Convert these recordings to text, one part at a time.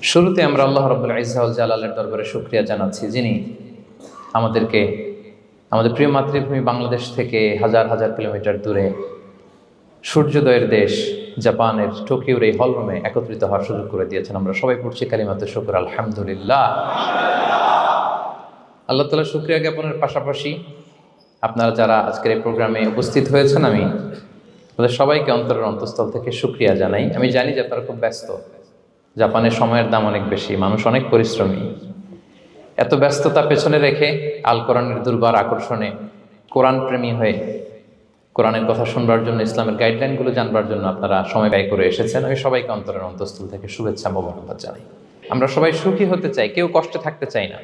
শুরুতে আমরা আল্লাহ রাব্বুল ইজ্জা ওয়াল জালালের দরবারে শুকরিয়া জানাচ্ছি, যিনি আমাদেরকে আমাদের প্রিয় মাতৃভূমি বাংলাদেশ থেকে হাজার হাজার কিলোমিটার দূরে সূর্যোদয়ের দেশ জাপানের টোকিওর এই হলরুমে একত্রিত হওয়ার সুযোগ করে দিয়েছেন। আমরা সবাই পড়ছি কালিমাতুশ শুকর, আলহামদুলিল্লাহ। আল্লাহ তাআলা শুকরিয়া জ্ঞাপনের পাশাপাশি আপনারা যারা আজকের এই প্রোগ্রামে উপস্থিত হয়েছেন, আমি তাদের সবাইকে অন্তরের অন্তঃস্থল থেকে শুকরিয়া জানাই। আমি জানি যে আপনারা খুব ব্যস্ত, জাপানের সময়ের দাম অনেক বেশি, মানুষ অনেক পরিশ্রমী। এত ব্যস্ততা পেছনে রেখে আল কোরআনের দুর্বার আকর্ষণে কোরআন প্রেমী হয়ে কোরআনের কথা শুনবার জন্য, ইসলামের গাইডলাইনগুলো জানবার জন্য আপনারা সময় ব্যয় করে এসেছেন। আমি সবাইকে অন্তরের অন্তঃস্থল থেকে শুভেচ্ছা মোবারকবাদ জানাই। আমরা সবাই সুখী হতে চাই, কেউ কষ্টে থাকতে চাই না,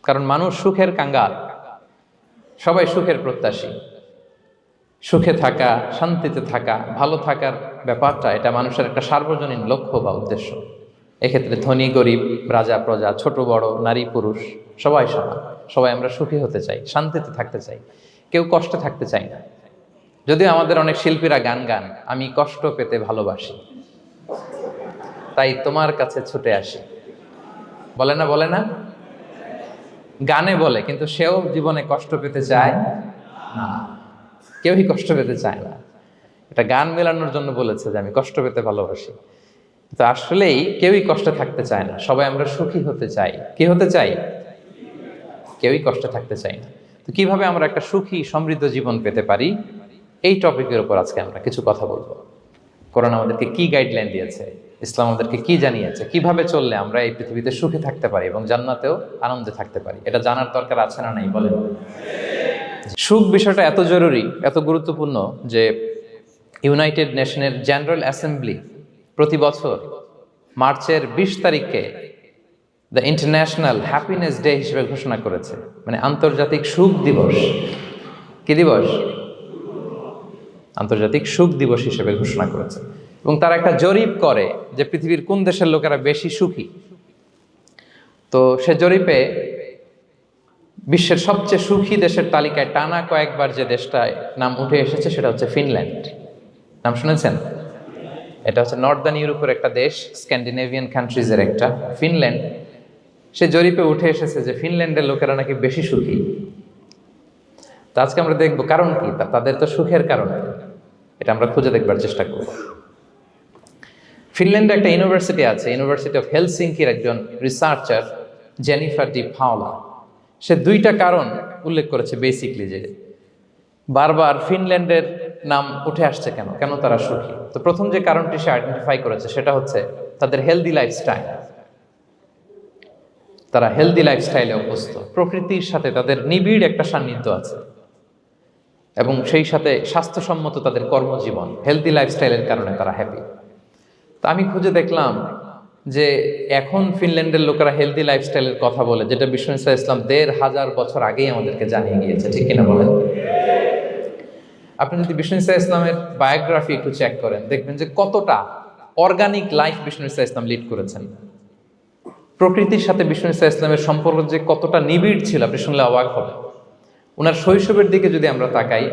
কারণ মানুষ সুখের কাঙ্গাল, সবাই সুখের প্রত্যাশী। সুখে থাকা, শান্তিতে থাকা, ভালো থাকার ব্যাপারটা এটা মানুষের একটা সার্বজনীন লক্ষ্য বা উদ্দেশ্য। এক্ষেত্রে ধনী গরিব, রাজা প্রজা, ছোট বড়, নারী পুরুষ সবাই সমান। সবাই আমরা সুখী হতে চাই, শান্তিতে থাকতে চাই, কেউ কষ্টে থাকতে চাই না। যদিও আমাদের অনেক শিল্পীরা গান গান, আমি কষ্ট পেতে ভালোবাসি, তাই তোমার কাছে ছুটে আসি, বলে না? বলে না? গানে বলে, কিন্তু সেও জীবনে কষ্ট পেতে চায় না। কেউই কষ্ট পেতে চায় না। এটা গান মেলানোর জন্য বলেছে যে আমি কষ্ট পেতে ভালোবাসি, তো আসলেই কেউই কষ্টে থাকতে চায় না। সবাই আমরা সুখী হতে চাই। কি হতে চাই? কেউই কষ্টে থাকতে চাই না। তো কিভাবে আমরা একটা সুখী সমৃদ্ধ জীবন পেতে পারি, এই টপিকের উপর আজকে আমরা কিছু কথা বলবো। কোরআন আমাদেরকে কি গাইডলাইন দিয়েছে, ইসলাম আমাদেরকে কি জানিয়েছে, কিভাবে চললে আমরা এই পৃথিবীতে সুখে থাকতে পারি এবং জান্নাতেও আনন্দে থাকতে পারি, এটা জানার দরকার আছে না নাই? বলেন। সুখ বিষয়টা এত জরুরি, এত গুরুত্বপূর্ণ যে ইউনাইটেড নেশনের জেনারেল অ্যাসেম্বলি প্রতি বছর মার্চের 20 তারিখে দ্য ইন্টারন্যাশনাল হ্যাপিনেস ডে হিসেবে ঘোষণা করেছে, মানে আন্তর্জাতিক সুখ দিবস। কি দিবস? আন্তর্জাতিক সুখ দিবস হিসেবে ঘোষণা করেছে। এবং তারা একটা জরিপ করে যে পৃথিবীর কোন দেশের লোকেরা বেশি সুখী। তো সে জরিপে বিশ্বের সবচেয়ে সুখী দেশের তালিকায় টানা কয়েকবার যে দেশটায় নাম উঠে এসেছে সেটা হচ্ছে ফিনল্যান্ড। নাম শুনেছেন? এটা হচ্ছে নর্দার্ন ইউরোপের একটা দেশ, স্ক্যান্ডিনেভিয়ান কান্ট্রিজের একটা, ফিনল্যান্ড। সে জরিপে উঠে এসেছে যে ফিনল্যান্ডের লোকেরা নাকি বেশি সুখী। তো আজকে আমরা দেখবো কারণ কি, তাদের তো সুখের কারণ, এটা আমরা খুঁজে দেখবার চেষ্টা করব। ফিনল্যান্ডে একটা ইউনিভার্সিটি আছে, ইউনিভার্সিটি অফ হেলসিঙ্কির একজন রিসার্চার জেনিফার ডি পাওলা, সে 2টা কারণ উল্লেখ করেছে বেসিকলি, যে বারবার ফিনল্যান্ডের নাম উঠে আসছে কেন, কেন তারা সুখী। তো প্রথম যে কারণটি সে আইডেন্টিফাই করেছে সেটা হচ্ছে তাদের হেলদি লাইফস্টাইল। তারা হেলদি লাইফস্টাইলে অভ্যস্ত, প্রকৃতির সাথে তাদের নিবিড় একটা সান্নিধ্য আছে, এবং সেই সাথে স্বাস্থ্যসম্মত তাদের কর্মজীবন। হেলদি লাইফস্টাইলের কারণে তারা হ্যাপি। তো আমি খুঁজে দেখলাম যে এখন ফিনল্যান্ডের লোকেরা হেলদি লাইফস্টাইলের কথা বলে, যেটা বিষ্ণু ইসলাম 1500 বছর আগেই আমাদেরকে জানিয়ে গিয়েছে। ঠিক কিনা বলেন? আপনি যদি বিষ্ণু ইসলামের বায়োগ্রাফি একটু চেক করেন, দেখবেন যে কতটা অর্গানিক লাইফ বিষ্ণু ইসলাম লিড করেছেন। প্রকৃতির সাথে বিষ্ণু ইসলামের সম্পর্ক যে কতটা নিবিড় ছিল, আপনি শুনলে অবাক হবেন। ওনার শৈশবের দিকে যদি আমরা তাকাই,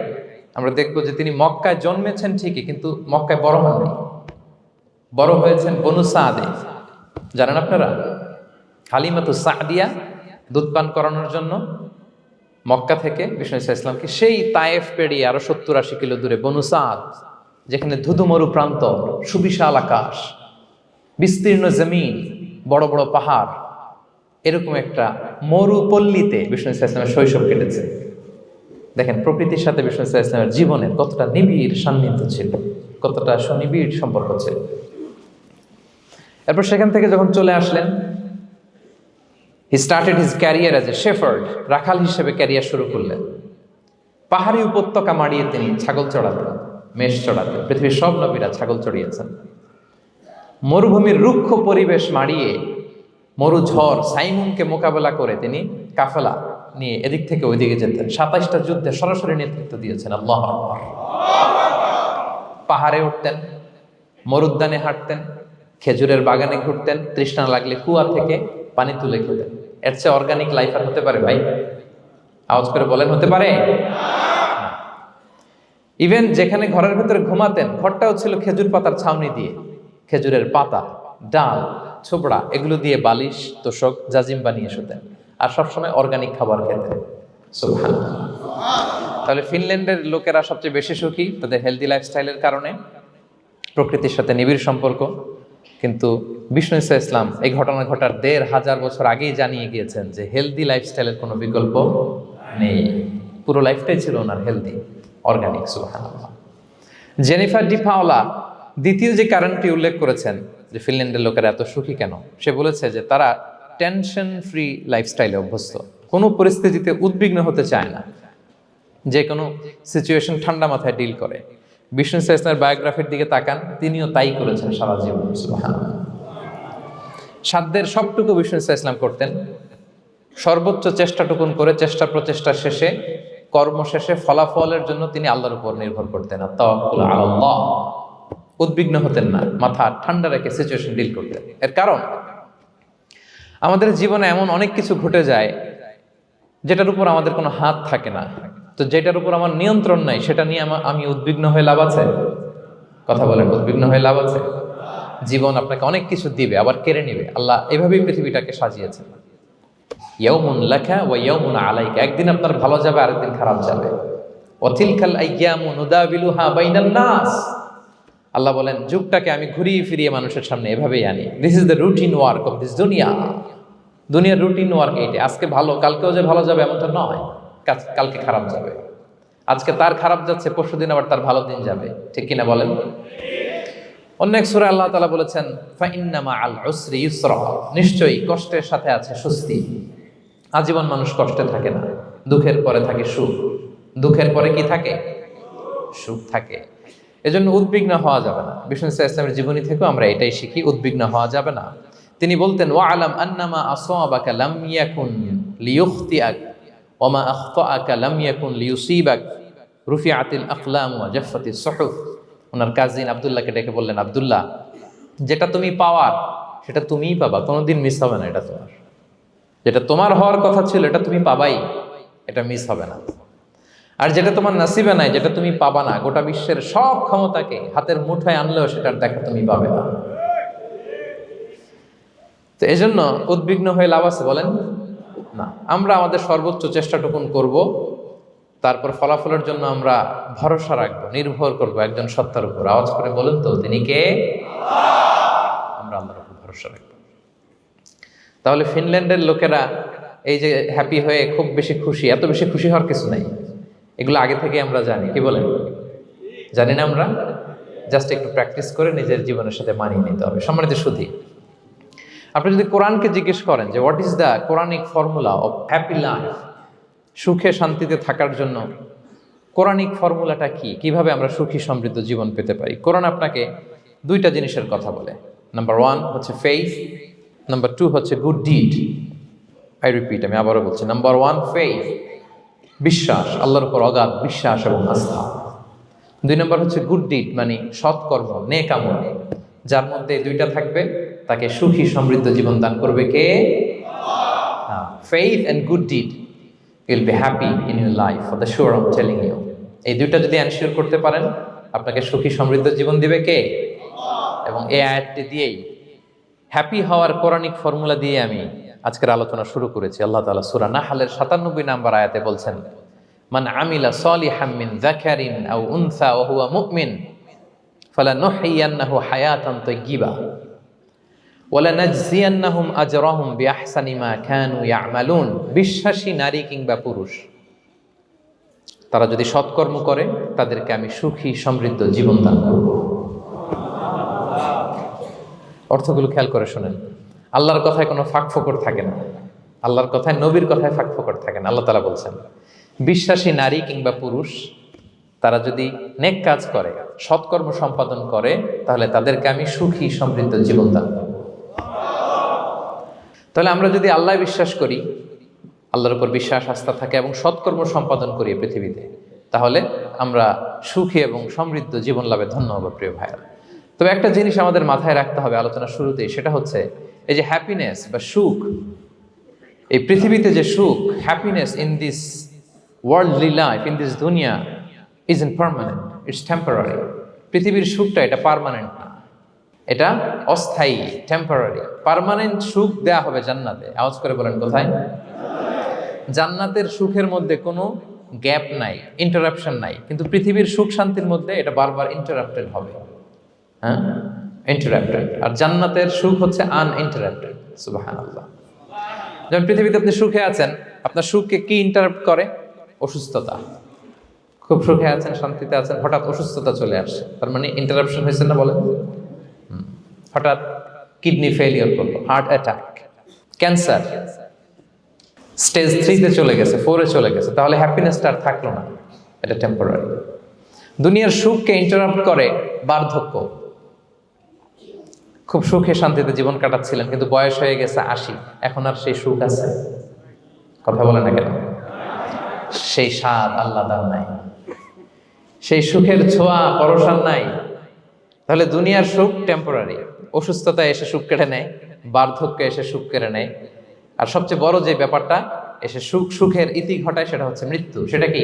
আমরা দেখবো যে তিনি মক্কায় জন্মেছেন ঠিকই, কিন্তু মক্কায় বড় হননি। বড় হয়েছেন বনু সাদে। জানেন আপনারা? হালিমাতু সাদিয়া দুধ পান করানোর জন্য মক্কা থেকে বিষ্ণু ইসলামকে সেই তায়েফ পেরিয়ে আরো 70-80 কিলো দূরে বনু সাদ, যেখানে ধুধুমরু প্রান্ত, সুবিশাল আকাশ, বিস্তীর্ণ জমিন, বড় বড় পাহাড়, এরকম একটা মরুপল্লীতে বিষ্ণু ইসলামের শৈশব কেটেছে। দেখেন প্রকৃতির সাথে বিষ্ণু ইসলামের জীবনের কতটা নিবিড় সান্নিধ্য ছিল, কতটা সুনিবিড় সম্পর্ক ছিল। এরপর সেখান থেকে যখন চলে আসলেন, he started his career as a shepherd, রাখাল হিসেবে ক্যারিয়ার শুরু করলেন। পাহাড়ি উপত্যকা মাড়িয়ে তিনি ছাগল চড়াতেন, মেষ চড়াতেন। পৃথিবীর সব নবীরা ছাগল চড়িয়েছেন। মরুভূমির রুক্ষ পরিবেশ মাড়িয়ে মরু ঝড় সাইমুনকে মোকাবেলা করে তিনি কাফেলা নিয়ে এদিক থেকে ওইদিকে যেতেন। 27টা যুদ্ধে সরাসরি নেতৃত্ব দিয়েছেন। আল্লাহু আকবার। পাহাড়ে উঠতেন, মরুদ্যানে হাঁটতেন, খেজুরের বাগানে ঘুরতেন, তৃষ্ণা লাগলে কুয়া থেকে পানি তুলে খেতেন। এর চেয়ে অর্গানিক লাইফ আর হতে পারে ভাই? আওয়াজ করে বলেন, হতে পারে? ইভেন যেখানে ঘরের ভেতরে ঘুমাতেন, ঘরটাও ছিল খেজুর পাতার ছাউনি দিয়ে, খেজুরের পাতা, ডাল, ছোবড়া এগুলো দিয়ে বালিশ তোষক জাজিম বানিয়ে শুতেন, আর সবসময় অর্গানিক খাবার খেতেন। সুবহানাল্লাহ। তাহলে ফিনল্যান্ডের লোকেরা সবচেয়ে বেশি সুখী তাদের হেলদি লাইফস্টাইলের কারণে, প্রকৃতির সাথে নিবিড় সম্পর্ক। কিন্তু বিষ্ণু ঈসা ইসলাম এই ঘটনা ঘটার ১৫০০ বছর আগেই জানিয়ে গিয়েছেন যে হেলদি লাইফস্টাইলের কোনো বিকল্প নেই। পুরো লাইফটাই ছিল ওনার হেলদি, অর্গানিক। সুবহানাল্লাহ। জেনিফার ডি পাওলা দ্বিতীয় যে কারণটি উল্লেখ করেছেন যে ফিনল্যান্ডের লোকেরা এত সুখী কেন, সে বলেছে যে তারা টেনশন ফ্রি লাইফস্টাইলে অভ্যস্ত, কোনো পরিস্থিতিতে উদ্বিগ্ন হতে চায় না, যে কোনো সিচুয়েশন ঠান্ডা মাথায় ডিল করে। বিষ্ণু ঈসা ইসলামের বায়োগ্রাফির দিকে তাকান, তিনিও তাই করেছেন সারা জীবন। সুবহানাল্লাহ। সাধ্যের সবটুকু বিষ্ণু ঈসা ইসলাম করতেন, সর্বোচ্চ চেষ্টাটুকুন করে চেষ্টা প্রচেষ্টা শেষে, কর্মশেষে ফলাফলের জন্য তিনি আল্লাহর উপর নির্ভর করতেন। আর তাওয়াক্কুল আলাল্লাহ, উদ্বিগ্ন হতেন না, মাথা ঠান্ডা রেখে সিচুয়েশন ডিল করতেন। এর কারণ আমাদের জীবনে এমন অনেক কিছু ঘটে যায় যেটার উপর আমাদের কোনো হাত থাকে না, তো যেটার উপর আমার নিয়ন্ত্রণ নাই সেটা নিয়ে আমি উদ্বিগ্ন হয়ে লাভ আছে? কথা বলেন, উদ্বিগ্ন হয়ে লাভ আছে? জীবন আপনাকে অনেক কিছু দিবে, আবার কেড়ে নিবে। আল্লাহ এভাবেই পৃথিবীটাকে সাজিয়েছেন। ইয়াউমুন লাকা ওয়া ইয়াউমুন আলাইকা, একদিন আপনার ভালো যাবে, আরেকদিন খারাপ যাবে। ওয়া তিলকাল আইয়ামু নুদাবিলুহা বাইনান নাস, আল্লাহ বলেন যুগটাকে আমি ঘুরিয়ে ফিরিয়ে মানুষের সামনে এভাবেই আনি। This is the routine work of this দুনিয়া। দুনিয়ার রুটিন ওয়ার্ক এইটা। আজকে ভালো, কালকেও যে ভালো যাবে এমনটা নয়, কালকে খারাপ যাবে। আজকে তার খারাপ যাচ্ছে, পরশুদিন আবার তার ভালো দিন যাবে, ঠিক কিনা বলেন? অন্য এক সূরায় আল্লাহ তাআলা বলেছেন ফাইন্না মাআল উসরি ইউসরা, নিশ্চয়ই কষ্টের সাথে আছে স্বস্তি। আজীবন মানুষ কষ্টে থাকে না, দুঃখের পরে থাকে সুখ। দুঃখের পরে কি থাকে? সুখ থাকে। এজন্য উদ্বিগ্ন হওয়া যাবে না। বিষ্ণু ঈসা ইসলামের জীবনী থেকেও আমরা এটাই শিখি, উদ্বিগ্ন হওয়া যাবে না। তিনি বলতেন ওয়া আলাম আন্নামা আসাবাকা লাম ইয়াকুন লিয়ুখতিআক ওয়া মা আখতাআকা লাম ইয়াকুন লিয়ুসিবাক রুফিআতিল আকলাম ওয়া জাফফাতিস সুহুফ। ওনার কাজিন আব্দুল্লাহকে ডেকে বললেন, আব্দুল্লাহ, যেটা তুমি পাওয়ার সেটা তুমিই পাবা, কোনোদিন মিস হবে না। এটা তোমার, যেটা তোমার হওয়ার কথা ছিল এটা তুমি পাবাই, এটা মিস হবে না। আর যেটা তোমার নসিবে নাই, যেটা তুমি পাবা না, গোটা বিশ্বের সব ক্ষমতাকে হাতের মুঠোয় আনলেও সেটার দেখা তুমি পাবে না। তো এজন্য উদ্বিগ্ন হয়ে লাভ আছে বলেন না। আমরা আমাদের সর্বোচ্চ চেষ্টাটুকুন করব, তারপর ফলাফলের জন্য আমরা ভরসা রাখবো, নির্ভর করব একজন সত্তার উপর। আওয়াজ করে বলেন তো, তিনি কে? আমরা আল্লাহর উপর ভরসা রাখবো। তাহলে ফিনল্যান্ডের লোকেরা এই যে হ্যাপি হয়ে খুব বেশি খুশি, এত বেশি খুশি হওয়ার কিছু নাই। এগুলো আগে থেকে আমরা জানি, কি বলেন? জানি না আমরা? জাস্ট একটু প্র্যাকটিস করে নিজের জীবনের সাথে মানিয়ে নিতে হবে। সম্মানিত সুধী, আপনি যদি কোরআনকে জিজ্ঞেস করেন যে what is the Quranic formula of happy life, সুখে শান্তিতে থাকার জন্য কোরআনিক ফর্মুলাটা কি, কিভাবে আমরা সুখী সমৃদ্ধ জীবন পেতে পারি, কোরআন আপনাকে দুইটা জিনিসের কথা বলে। নাম্বার 1 হচ্ছে ফেইথ, নাম্বার 2 হচ্ছে গুড ডিড। আই রিপিট, আমি আবারও বলছি, নাম্বার 1 ফেইথ, বিশ্বাস, আল্লাহর উপর অগাধ বিশ্বাস এবং আস্থা। 2 নম্বর হচ্ছে গুড ডিড, মানে সৎকর্ম, নেক আমল। যার মধ্যে দুইটা থাকবে তাকে সুখী সমৃদ্ধ জীবন দান করবে কে? Faith and good deed, you'll be happy in your life for the sure, I am telling you. এই দুইটা যদি এনশিওর করতে পারেন, আপনাকে সুখী সমৃদ্ধ জীবন দিবে কে? এবং এই আয়াতটি দিয়েই, হ্যাপি হওয়ার কোরআনিক ফর্মুলা দিয়ে আমি আজকের আলোচনা শুরু করেছি। আল্লাহ তাআলা সূরা নাহলের 97 নম্বর আয়াতে বলছেন, মান আমিলা সালিহাম মিন যাকারিন আও উনসা ওয়া হুয়া মুমিন ফালানুহইয়ান্নাহু হায়াতান তাইয়্যিবা ওয়া লানাজজিয়ান্নাহুম আজরাহুম বিআহসানি মা কানু ইয়ামালুন। বিশ্বাসী নারী কিংবা পুরুষ, তারা যদি সৎকর্ম করে তাদেরকে আমি সুখী সমৃদ্ধ জীবন দান করব। অর্থগুলো খেয়াল করে শোনেন। আল্লাহর কথায় কোনো ফাঁকফোকর থাকে না, আল্লাহর কথায়, নবীর কথায় ফাঁকফোকর থাকে না। আল্লাহ তাআলা বলছেন বিশ্বাসী নারী কিংবা পুরুষ তারা যদি নেক কাজ করে, সৎকর্ম সম্পাদন করে, তাহলে তাদেরকে আমি সুখী সমৃদ্ধ জীবন দান করব। তাহলে আমরা যদি আল্লাহ বিশ্বাস করি, আল্লাহর উপর বিশ্বাস আস্থা থাকে এবং সৎকর্ম সম্পাদন করি পৃথিবীতে, তাহলে আমরা সুখী এবং সমৃদ্ধ জীবন লাভে ধন্য হব প্রিয় ভাইরা। তবে একটা জিনিস আমাদের মাথায় রাখতে হবে আলোচনা শুরুতেই, সেটা হচ্ছে এই যে হ্যাপিনেস বা সুখ, এই পৃথিবীতে যে সুখ, happiness in this worldly life, in this দুনিয়া is impermanent, it's temporary. পৃথিবীর সুখটা এটা পার্মানেন্ট না, এটা অস্থায়ী, টেম্পোরারি। পার্মানেন্ট সুখ দেয়া হবে জান্নাতে। আওয়াজ করে বলেন কোথায়? জান্নাতের সুখের মধ্যে কোনো গ্যাপ নাই, ইন্টারাপশন নাই। কিন্তু পৃথিবীর সুখ শান্তির মধ্যে এটা বারবার ইন্টারাপ্টেড হবে। হ্যাঁ, ইন্টারাপ্টেড। আর জান্নাতের সুখ হচ্ছে আনইন্টারাপ্টেড। সুবহানাল্লাহ। যেমন পৃথিবীতে আপনি সুখে আছেন, আপনার সুখকে কি ইন্টারাপ্ট করে? অসুস্থতা। খুব সুখে আছেন, শান্তিতে আছেন, হঠাৎ অসুস্থতা চলে আসে, তার মানে ইন্টারাপশন হয়েছে না? বলেন। হঠাৎ কিডনি ফেলিয়ার করলো, হার্ট অ্যাটাক, ক্যান্সার স্টেজ 3-তে চলে গেছে, 4-এ চলে গেছে, তাহলে হ্যাপিনেসটা আর থাকলো না। এটা টেম্পোরারি। দুনিয়ার সুখকে ইন্টারাপ্ট করে বার্ধক্য। খুব সুখে শান্তিতে জীবন কাটাচ্ছিলেন, কিন্তু বয়স হয়ে গেছে 80, এখন আর সেই সুখ আছে? কথা বলে না কেন? সেই স্বাদ আল্লাহর নাই, সেই সুখের ছোঁয়া পরশান নাই। তাহলে দুনিয়ার সুখ টেম্পোরারি। অসুস্থতা এসে সুখ কেড়ে নেয়, বার্ধক্য এসে সুখ কেড়ে নেয়, আর সবচেয়ে বড় যে ব্যাপারটা এসে সুখের ইতি ঘটায় সেটা হচ্ছে মৃত্যু। সেটা কি?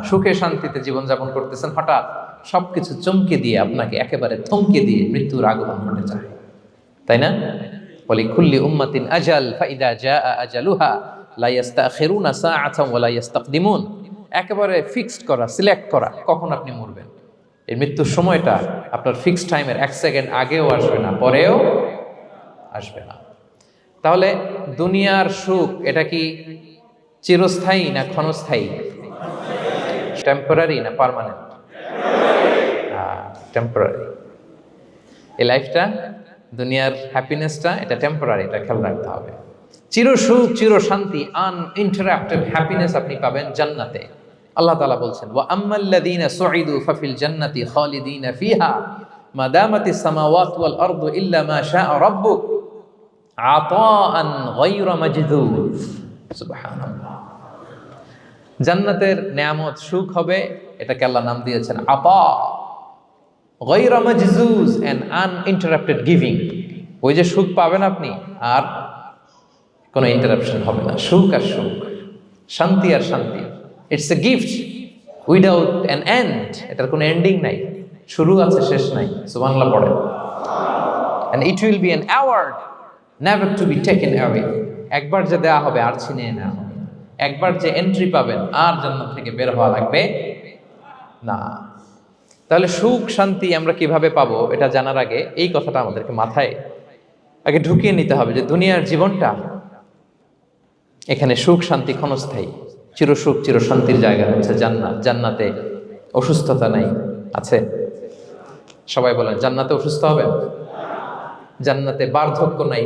সুখে শান্তিতে জীবনযাপন করতেছেন, হঠাৎ সবকিছু চমকে দিয়ে, আপনাকে একেবারে থমকে দিয়ে মৃত্যুর আগমন ঘটে যায়, তাই না? বলি কুল্লি উম্মাতিন আজাল ফাইদা জাআ আজালুহা লা ইস্তাখিরুনা সাআতান ওয়া লা ইস্তাকদিমুন। একেবারে ফিক্সড করা, সিলেক্ট করা কখন আপনি মরবেন। এই মৃত্যুর সময়টা আপনার ফিক্সড টাইমের 1 সেকেন্ড আগেও আসবে না, পরেও আসবে না। তাহলে দুনিয়ার সুখ এটা কি চিরস্থায়ী না ক্ষণস্থায়ী? টেম্পোরারি না পার্মানেন্ট? টেম্পোরারি। এই লাইফটা, দুনিয়ার হ্যাপিনেসটা, এটা টেম্পোরারি, এটা খেয়াল রাখতে হবে। চির সুখ, চির শান্তি, আনইন্টারাপ্টেড হ্যাপিনেস আপনি পাবেন জান্নাতে। আল্লাহ তাআলা বলছেন, ওয়া আম্মাল্লাযীনা সুঈদু ফাফিল জান্নাতি খালিদিনা ফিহা মা দামাতিস সামাওয়াতু ওয়াল আরদু ইল্লা মা শাআ রাব্বুক আতাআন গায়রা মাজদুদ। সুবহানাল্লাহ। জান্নাতের নেয়ামত, সুখ হবে, এটাকে আল্লাহ নাম দিয়েছেন আতা, গায়রা মাজজুজ, এন্ড আনইন্টারাপ্টেড গিভিং। ওই যে সুখ পাবেন আপনি, আর কোনো ইন্টারাপশন হবে না। সুখ আর সুখ, শান্তি আর শান্তি। It's a gift without an end. এটার কোনো এন্ডিং নাই, শুরু আছে শেষ নাই। সুবহানাল্লাহ পড়েন। And it will be an award never to be taken away. একবার যে দেয়া হবে আর ছিনিয়ে নেওয়া হবে। একবার যে এন্ট্রি পাবেন, আর জান্নাত থেকে বের হওয়া লাগবে না। তাহলে সুখ শান্তি আমরা কিভাবে পাবো, এটা জানার আগে এই কথাটা আমাদেরকে মাথায় আগে ঢুকিয়ে নিতে হবে যে দুনিয়ার জীবনটা, এখানে সুখ শান্তি ক্ষণস্থায়ী। চির সুখ চির শান্তির জায়গা হচ্ছে জান্নাত। জান্নাতে অসুস্থতা নাই, আছে? সবাই বলেন, জান্নাতে অসুস্থ হবেন? জান্নাতে বার্ধক্য নাই,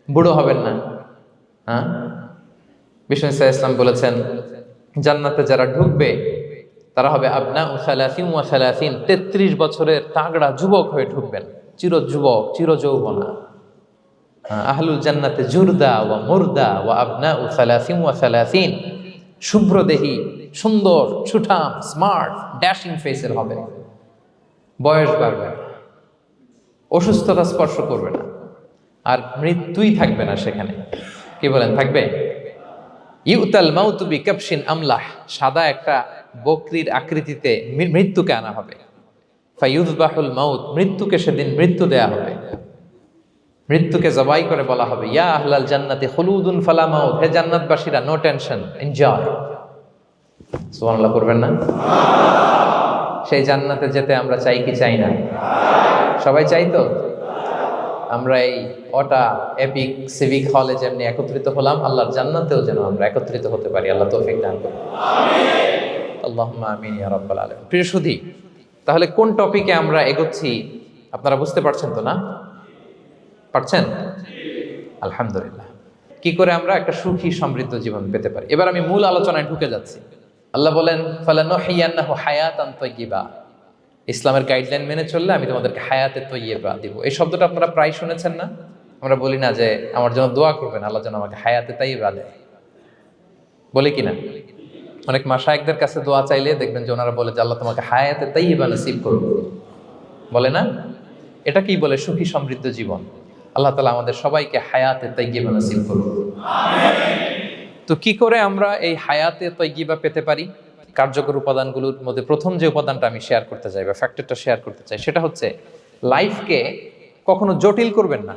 বুড়ো হবেন না। হ্যাঁ, বিষ্ণু ইসলাম বলেছেন, জান্নাতে যারা ঢুকবে তারা হবে আবনা ও সালাসিন ওয়া সালাসিন, 33 বছরের তাগড়া যুবক হয়ে ঢুকবেন, চির যুবক, চির যৌবনা। আহলুল জান্নাতে জুরদা ওয়া মুরদা ওয়া আবনা ও সালাসিন ওয়া সালাসিন, শুভ্রদেহী, সুন্দর, সুঠাম, স্মার্ট, ড্যাশিং ফেসের হবে। বয়স বাড়বে না, অসুস্থতা স্পর্শ করবে না, আর মৃত্যুই থাকবে না সেখানে। কি বলেন, থাকবে? ইউতাল মাউতু বিকাবশিন আমলাহ, সাদা একটা বকরির আকৃতিতে মৃত্যুকে আনা হবে। ফায়ুযবাহুল মাউত, মৃত্যুকে সেদিন মৃত্যু দেয়া হবে। মৃত্যুকে জবাই করে বলা হবে, ইয়া আহলাল জান্নাতি খুলুদুন ফালা মাউত, হে জান্নাতবাসীরা, নো টেনশন, এনজয়। সুবহানাল্লাহ করবেন না? সেই জান্নাতে যেতে আমরা চাই কি চাই না? সবাই চাই তো? আমরা এই ওটা এপিক সিভিক হলে যেমনি একত্রিত হলাম, আল্লাহর জান্নাতেও যেন আমরা একত্রিত হতে পারি। আল্লাহ তৌফিক দান করুন। আমিন। আল্লাহুম্মা আমিন ইয়া রাব্বাল আলামিন। প্রিয় সুধী, তাহলে কোন টপিকে আমরা এগোচ্ছি আপনারা বুঝতে পারছেন তো না? পারছেন? আলহামদুলিল্লাহ। কি করে আমরা একটা সুখী সমৃদ্ধ জীবন পেতে পারি, এবার আমি মূল আলোচনায় ঢুকে যাচ্ছি। আল্লাহ বলেন, ফালানুহিয়ান্নাহু হায়াতান তাইয়্যিবা, ইসলামের গাইডলাইন মেনে চললে আমি তোমাদেরকে হায়াতে তৈয়্যিবা দিব। এই শব্দটা আপনারা প্রায় শুনেছেন না? আমরা বলি না যে আমার জন্য দোয়া করবেন, আল্লাহ যেন আমাকে হায়াতে তৈয়্যিবা দেয়, বলি কিনা? অনেক মাশায়েখদের কাছে দোয়া চাইলে দেখবেন যে ওনারা বলে যে আল্লাহ তোমাকে হায়াতে তৈয়্যিবা নসিব করুন, বলে না? এটা কি বলে? সুখী সমৃদ্ধ জীবন। আল্লাহ তাআলা আমাদের সবাইকে হায়াতে তৈয়্যিবা নসিব করুন। তো কি করে আমরা এই হায়াতে তৈয়্যিবা পেতে পারি? কার্যকর উপাদানগুলোর মধ্যে প্রথম যে উপাদানটা আমি শেয়ার করতে চাই বা ফ্যাক্টরটা শেয়ার করতে চাই, সেটা হচ্ছে লাইফকে কখনো জটিল করবেন না,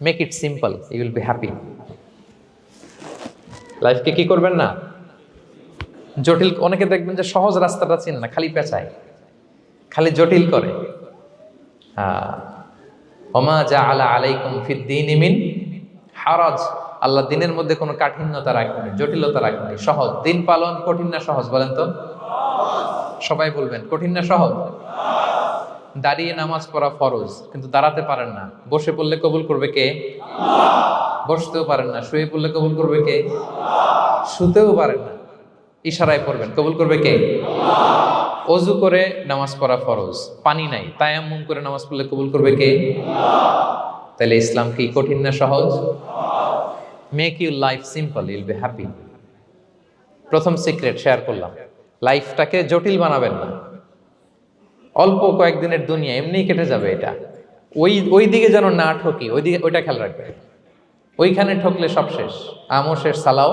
make it simple, you will be happy. লাইফকে কি করবেন না, জটিল। অনেকে দেখবেন যে সহজ রাস্তাটা চিনে না, খালি পেঁচায়, খালি জটিল করে। ওমা জাআলা আলাইকুম ফিদ্দীনি মিন হারাজ, আল্লাহ দিনের মধ্যে কোনো কাঠিন্যতা রাখেনি, জটিলতা রাখেনি, সহজ। দিন পালন কঠিন না সহজ বলেন তো? সবাই বলবেন কঠিন না সহজ? দাঁড়িয়ে নামাজ পড়া ফরজ, কিন্তু দাঁড়াতে পারেন না। বসে পড়লে কবুল করবে কে? বসতেও পারেন না। শুয়ে পড়লে কবুল করবে কে? শুতেও পারেন না, ইশারায় পড়বেন, কবুল করবে কে? অজু করে নামাজ পড়া ফরজ, পানি নাই, তায়াম্মুম করে নামাজ পড়লে কবুল করবে কে? তাহলে ইসলাম কি কঠিন না সহজ? Make your life simple, Yule be happy. প্রথম সিক্রেট শেয়ার করলাম, লাইফটাকে জটিল বানাবেন না। অল্প কয়েকদিনের দুনিয়া, এমনিই কেটে যাবে এটা। ওই দিকে যেন না ঠকি, ওইটা খেয়াল রাখবে। ওইখানে ঠকলে সব শেষ, আমও শেষ, সালাও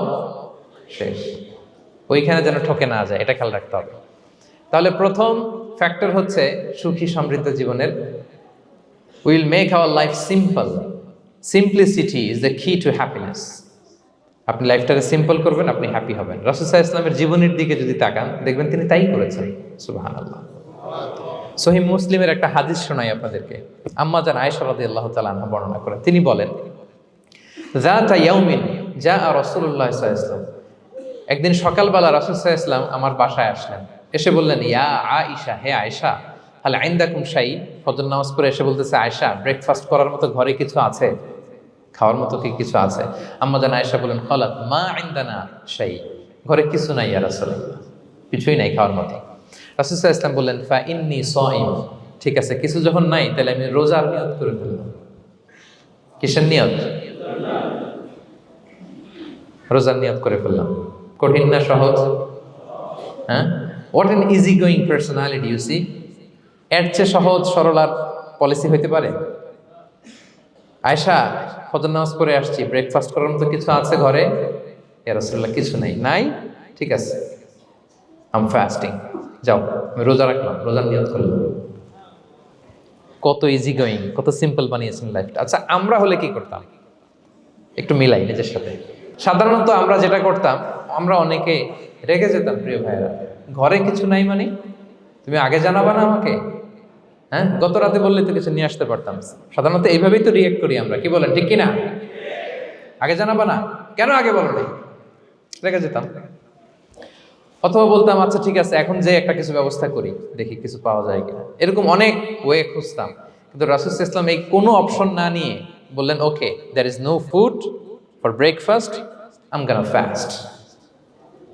শেষ। ওইখানে যেন ঠকে না যায়, এটা খেয়াল রাখতে হবে। তাহলে প্রথম ফ্যাক্টর হচ্ছে সুখী সমৃদ্ধ জীবনের, will make our life simple. Simplicity is the কি টু হ্যাপিনেস। আপনি লাইফটাকে সিম্পল করবেন, আপনি হ্যাপি হবেন। রাসূল সাল্লাল্লাহু আলাইহি ওয়াসাল্লামের জীবনের দিকে যদি তাকান, দেখবেন তিনি তাই করেছেন। সুবহানাল্লাহ। সহিহ মুসলিমের একটা হাদিস শোনাই আপনাদেরকে। আম্মা জান আয়েশা রাদিয়াল্লাহু তাআলা আনহা বর্ণনা করেন। তিনি বলেন, যাতা ইয়াউমিন জাআ রাসূলুল্লাহ সাল্লাল্লাহু আলাইহি ওয়াসাল্লাম, একদিন সকালবেলা রাসূল সাল্লাল্লাহু আলাইহি ওয়াসাল্লাম আমার বাসায় আসলেন। এসে বললেন, ইয়া আয়েশা, হে আয়েশা, হাল ইনদাকুম শাই। ফজর নামাজ পড়ে এসে বলতেছে, আয়েশা, ব্রেকফাস্ট করার মতো ঘরে কিছু আছে? খাওয়ার মতো কি কিছু আছে? আম্মা জান আয়েশা বলেন, ক্বালাত মা ইনদানা শাই, ঘরে কিছু নাই ইয়া রাসূলুল্লাহ, কিছুই নাই খাওয়ার মতো। রাসূল সাল্লাল্লাহু আলাইহি ওয়াসাল্লাম বললেন, ফা ইন্নী সাইম, ঠিক আছে, কিছু যখন নাই তাহলে আমি রোজার নিয়ত করে ফেললাম। কিসের নিয়ত? রোজার নিয়ত করে ফেললাম। কঠিন না সহজ? হ্যাঁ, what an easy going personality you see. এর চেয়ে সহজ সরল আর পলিসি হইতে পারে? আয়েশা, ফজর নামাজ পড়ে আসছি, ব্রেকফাস্ট করার মতো কিছু আছে ঘরে? ইয়া রাসূলুল্লাহ, কিছু নাই। নাই, ঠিক আছে, আম ফাস্টিং, যাও আমি রোজা রাখলাম, রোজার নিয়ত করলাম। কত ইজি গোয়িং, কত সিম্পল বানিয়েছেন লাইফটা। আচ্ছা, আমরা হলে কি করতাম? একটু মিলাই নিজের সাথে। সাধারণত আমরা যেটা করতাম, আমরা অনেকে রেগে যেতাম। প্রিয় ভাইয়েরা, ঘরে কিছু নাই মানে তুমি আগে জানাবা না আমাকে? হ্যাঁ, গত রাতে বললে তো কিছু নিয়ে আসতে পারতাম। সাধারণত এইভাবেই তো রিয়েক্ট করি আমরা, কি বলেন, ঠিক কিনা? আগে জানাবা না, কেন আগে বলো নাই? রেগে যেতাম। অথবা বলতাম, আচ্ছা ঠিক আছে, এখন যে একটা কিছু ব্যবস্থা করি, দেখি কিছু পাওয়া যায় কিনা। এরকম অনেক ওয়ে খুঁজতাম। কিন্তু রাসূল সাল্লাল্লাহু আলাইহি ওয়াসাল্লাম এই কোনো অপশন না নিয়ে বললেন, okay, there is no food for breakfast, I am gonna fast,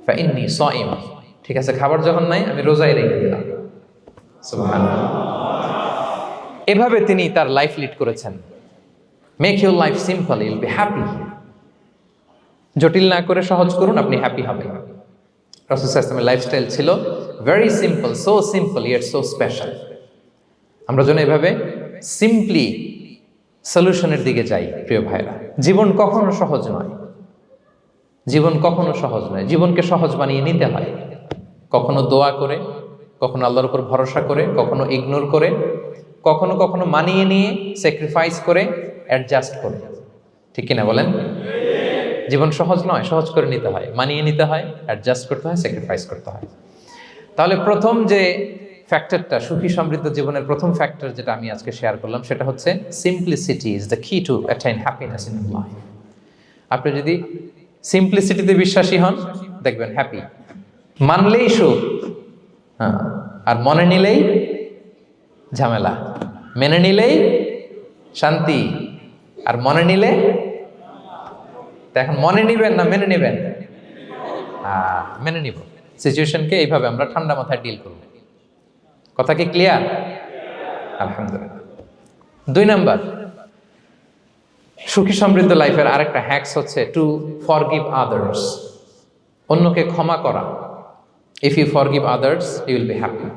ফা ইন্নী সাইম, ঠিক আছে, খাবার যখন নাই আমি রোজাই রেখে দিলাম। সুবহানাল্লাহ। এভাবে তিনি তার লাইফ লিড করেছেন। Make your life simple, Yule be happy. জটিল না করে সহজ করুন, আপনি হ্যাপি হবেন। রাসূল সাল্লাল্লাহু আলাইহি ওয়াসাল্লামের লাইফস্টাইল ছিল very simple, so simple yet so special. আমরা যেন এভাবে সিম্পলি সলিউশনের দিকে যাই। প্রিয় ভাইরা, জীবন কখনো সহজ নয়, জীবন কখনো সহজ নয়। জীবনকে সহজ বানিয়ে নিতে হয়, কখনো দোয়া করে, কখনো আল্লাহর উপর ভরসা করে, কখনো ইগনোর করে, কখনো কখনো মানিয়ে নিয়ে, স্যাক্রিফাইস করে, অ্যাডজাস্ট করে। ঠিক কিনা বলেন? জীবন সহজ নয়, সহজ করে নিতে হয়, মানিয়ে নিতে হয়, অ্যাডজাস্ট করতে হয়, স্যাক্রিফাইস করতে হয়। তাহলে প্রথম যে ফ্যাক্টরটা, সুখী সমৃদ্ধ জীবনের প্রথম ফ্যাক্টর যেটা আমি আজকে শেয়ার করলাম, সেটা হচ্ছে সিম্পলিসিটি ইজ দ্য কি টু অ্যাটাইন হ্যাপিনেস ইন লাইফ। আপনি যদি সিম্পলিসিটিতে বিশ্বাসী হন, দেখবেন হ্যাপি। মানলেই সুখ, হ্যাঁ, আর মনে নিলেই ঝামেলা। মেনে নিলেই শান্তি, আর মনে নিলে, এখন মনে নিবেন না মেনে নিবেন? মেনে নিব। সিচুয়েশনকে এইভাবে আমরা ঠান্ডা মাথায় ডিল করব। কথা কি ক্লিয়ার? আলহামদুলিল্লাহ। 2 নাম্বার, সুখী সমৃদ্ধ লাইফের আরেকটা হ্যাকস হচ্ছে টু ফরগিভ আদার্স। অন্যকে ক্ষমা করা। If you forgive others, you will be happy.